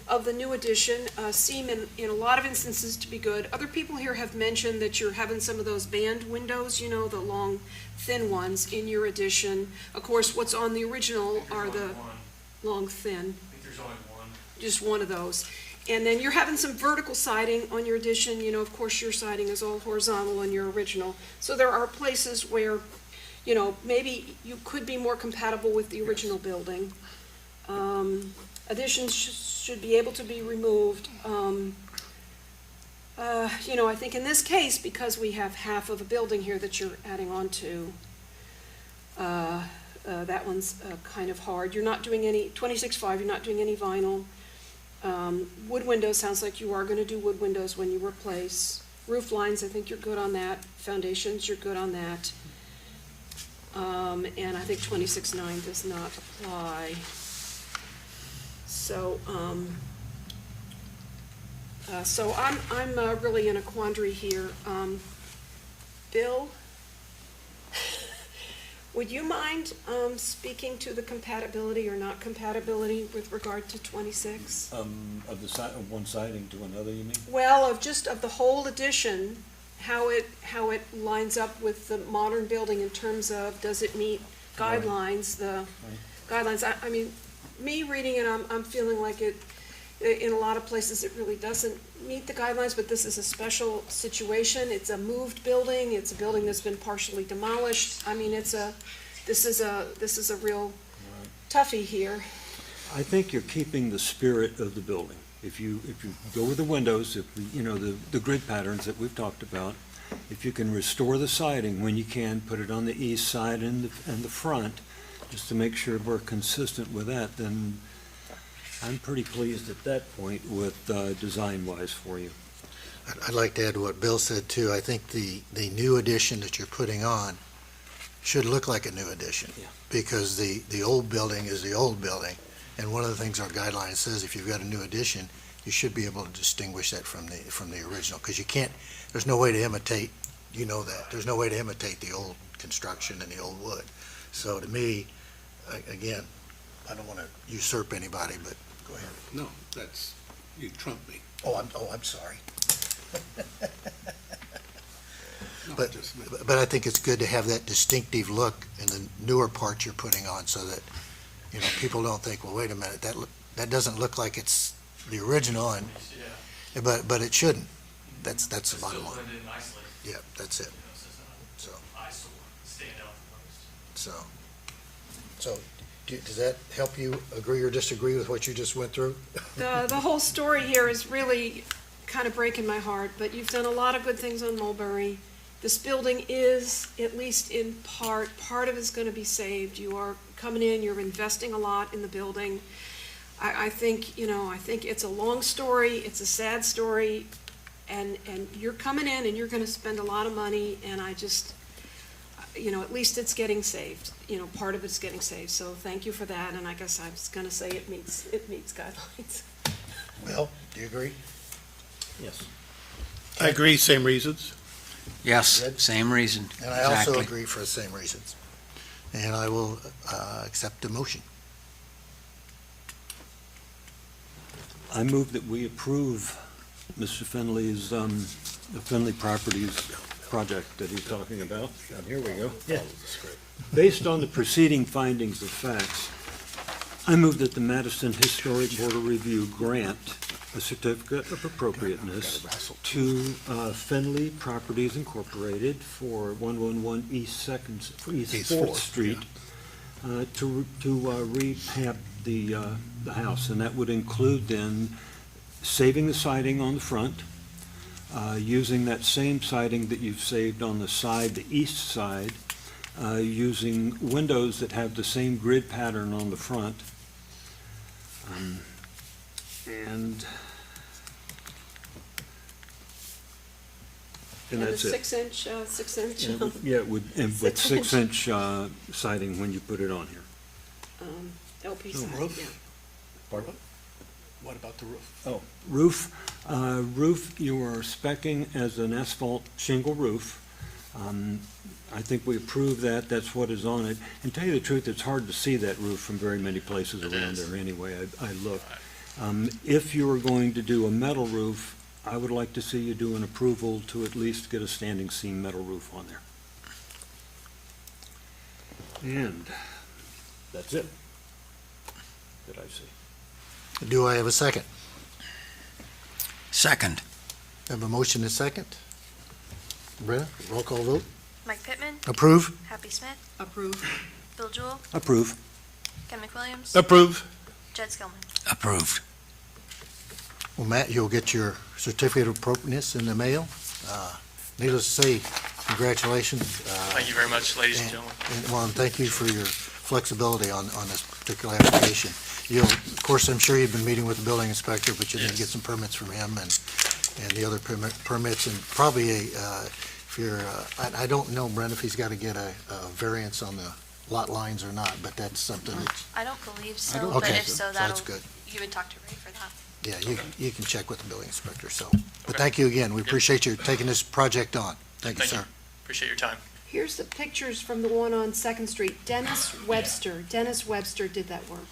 of the new addition seem in a lot of instances to be good. Other people here have mentioned that you're having some of those band windows, you know, the long, thin ones in your addition. Of course, what's on the original are the long, thin. I think there's only one. Just one of those. And then you're having some vertical siding on your addition. You know, of course, your siding is all horizontal in your original. So there are places where, you know, maybe you could be more compatible with the original building. Additions should be able to be removed. You know, I think in this case, because we have half of a building here that you're adding on to, that one's kind of hard. You're not doing any, 26.5, you're not doing any vinyl. Wood windows, sounds like you are going to do wood windows when you replace. Roof lines, I think you're good on that. Foundations, you're good on that. And I think 26.9 does not apply. So, so I'm really in a quandary here. Bill, would you mind speaking to the compatibility or not compatibility with regard to 26? Of one siding to another, you mean? Well, of the whole addition, how it lines up with the modern building in terms of, does it meet guidelines, guidelines? I mean, me reading it, I'm feeling like it, in a lot of places, it really doesn't meet the guidelines, but this is a special situation. It's a moved building. It's a building that's been partially demolished. I mean, this is a real toughie here. I think you're keeping the spirit of the building. If you go with the windows, you know, the grid patterns that we've talked about, if you can restore the siding when you can, put it on the east side and the front, just to make sure we're consistent with that, then I'm pretty pleased at that point with design-wise for you. I'd like to add what Bill said too. I think the new addition that you're putting on should look like a new addition. Yeah. Because the old building is the old building. And one of the things our guideline says, if you've got a new addition, you should be able to distinguish that from the original. Because you can't, there's no way to imitate, you know that. There's no way to imitate the old construction and the old wood. So to me, again, I don't want to usurp anybody, but go ahead. No, you trumped me. I'm sorry. No, But I think it's good to have that distinctive look in the newer parts you're putting on so that, you know, people don't think, well, wait a minute, that doesn't look like it's the original, and Yeah. but it shouldn't. That's the It's bottom still line. blended and isolated. Yeah, that's it. You know, so it's So, not eyesore, stand out the most. so does that help you agree or disagree with what you just went through? The whole story here is really kind of breaking my heart, but you've done a lot of good things on Mulberry. This building is, at least in part of it's going to be saved. You are coming in, you're investing a lot in the building. I think, you know, I think it's a long story, it's a sad story, and you're coming in and you're going to spend a lot of money, and at least it's getting saved, part of it's getting saved. So thank you for that, and I guess I was gonna say it meets guidelines. Bill, do you agree? Yes. I agree, same reasons. Yes, Good. same reason. And I also Exactly. agree for the same reasons. And I will accept the motion. I move that we approve Mr. Finley's, the Finley Properties project that he's talking about. And here we go. Yeah. Based on the preceding findings of facts, I move that the Madison Historic Board of Review grant a certificate of appropriateness to Finley Properties Incorporated for 111 East Fourth Street to rehab the house, and that would include then saving the siding on the front, using that same siding that you've saved on the side, the east side, using windows that have the same grid pattern on the front, and that's the it. 6-inch. Yeah, with 6-inch siding when you put it on here. LP No siding, roof? yeah. Pardon? What about the roof? Oh, roof, you are speccing as an asphalt shingle roof. I think we approved that, that's what is on it. And tell you the truth, it's hard to see that roof from very many places It around is. there anyway, I looked. If you were going to do a metal roof, I would like to see you do an approval to at least get a standing seam metal roof on there. And that's it. That I see. Do I have a second? Second. Have a motion and a second? Brenna, roll call vote. Mike Pittman, Approve? Happy Smith, Approve. Bill Jewell, Approve. Ken McWilliams, Approve. Jed Skillman. Approved. Well, Matt, you'll get your certificate of appropriateness in the mail. Needless to say, congratulations. Thank you very much, ladies and And- gentlemen. and thank you for your flexibility on this particular application. Of course, I'm sure you've been meeting with the building inspector, but you didn't get Yes. some permits from him and the other permits, and probably if you're, I don't know, Brent, if he's got to get a variance on the lot lines or not, but that's something that, I don't believe so, don't- but okay, if so, so that's that'll, good. you would talk to Ray for that. Yeah, you can check with the building inspector, so. But Okay. thank you again. We appreciate you taking this project on. Thank you, Thank you. sir. Appreciate your time. Here's the pictures from the one on Second Street. Dennis Webster did that work.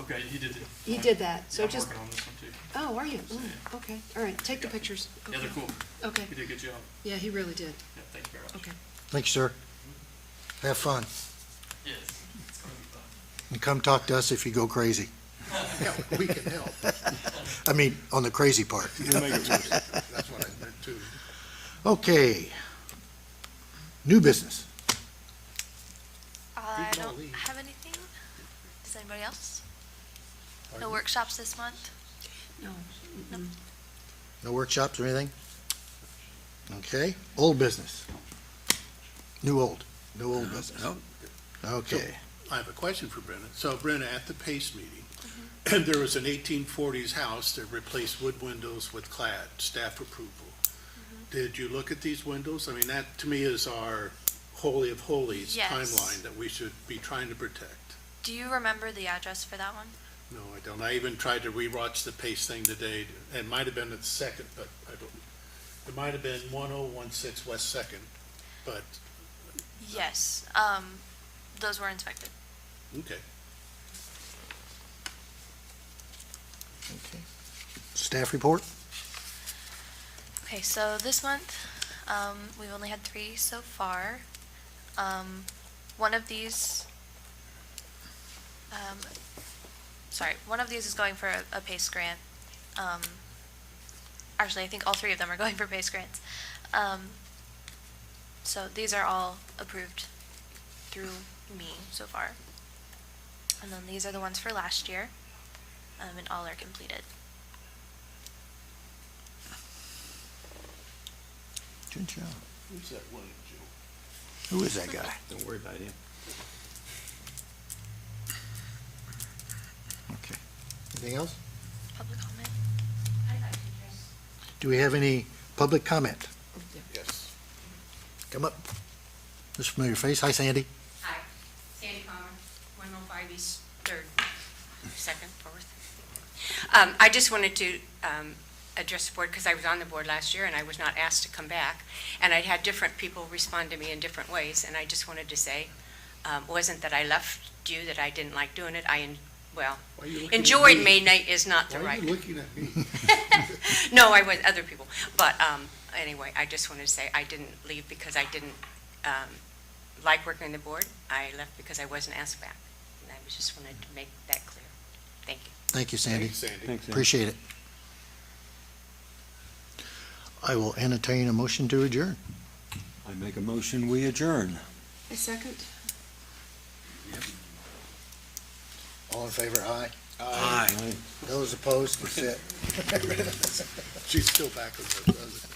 Okay, he did it. He did that, so just, on this one too. oh, are you? Oh, okay, all right, take the pictures. Yeah, they're Okay. cool. Okay, You did a good job. yeah, he really did. Yeah, thank you very much. Okay. Thank you, sir. Have fun. Yes, it's gonna be fun. And come talk to us if you go crazy. Yeah, we can help. I mean, on the crazy part. We'll make it worse. That's what I meant too. Okay. New business. I can all don't leave. have anything. Does anybody else? No workshops this month? No. No workshops or anything? Okay. Old business. New old. No old business. Nope. Okay. I have a question for Brenna. So Brenna, at the PACE meeting, there was an 1840s house that replaced wood windows with clad, staff approval. Did you look at these windows? I mean, that to me is our holy of holies Yes. timeline that we should be trying to protect. Do you remember the address for that one? No, I don't. I even tried to rewatch the PACE thing today. It might have been the second, but I don't, it might have been 1016 West Second, but, Yes, those were inspected. okay. Okay. Staff report? Okay, so this month, we've only had 3 so far. One of these, one of these is going for a PACE grant. Actually, I think all 3 of them are going for PACE grants. So these are all approved through me so far. And then these are the ones for last year, and all are completed. Good job. Who's that one, Joe? Who is that guy? Don't worry about him. Okay. Anything else? Public comment? Do we have any public comment? Yes. Come up. This familiar face. Hi, Sandy. Hi, Sandy Palmer, 105 East 3rd, 2nd, 4th. I just wanted to address the board because I was on the board last year and I was not asked to come back. And I'd had different people respond to me in different ways, and I just wanted to say, wasn't that I left you, that I didn't like doing it. Enjoyed May night is not the right. looking at me? No, I was, other people. But anyway, I just wanted to say I didn't leave because I didn't like working on the board. I left because I wasn't asked back. And I just wanted to make that clear. Thank you. Thank you, Sandy. Thanks, Andy. Appreciate it. I will entertain a motion to adjourn. I make a motion, we adjourn. A second? All in favor, aye. Aye. Aye. Those opposed, can sit. She's still back with the president.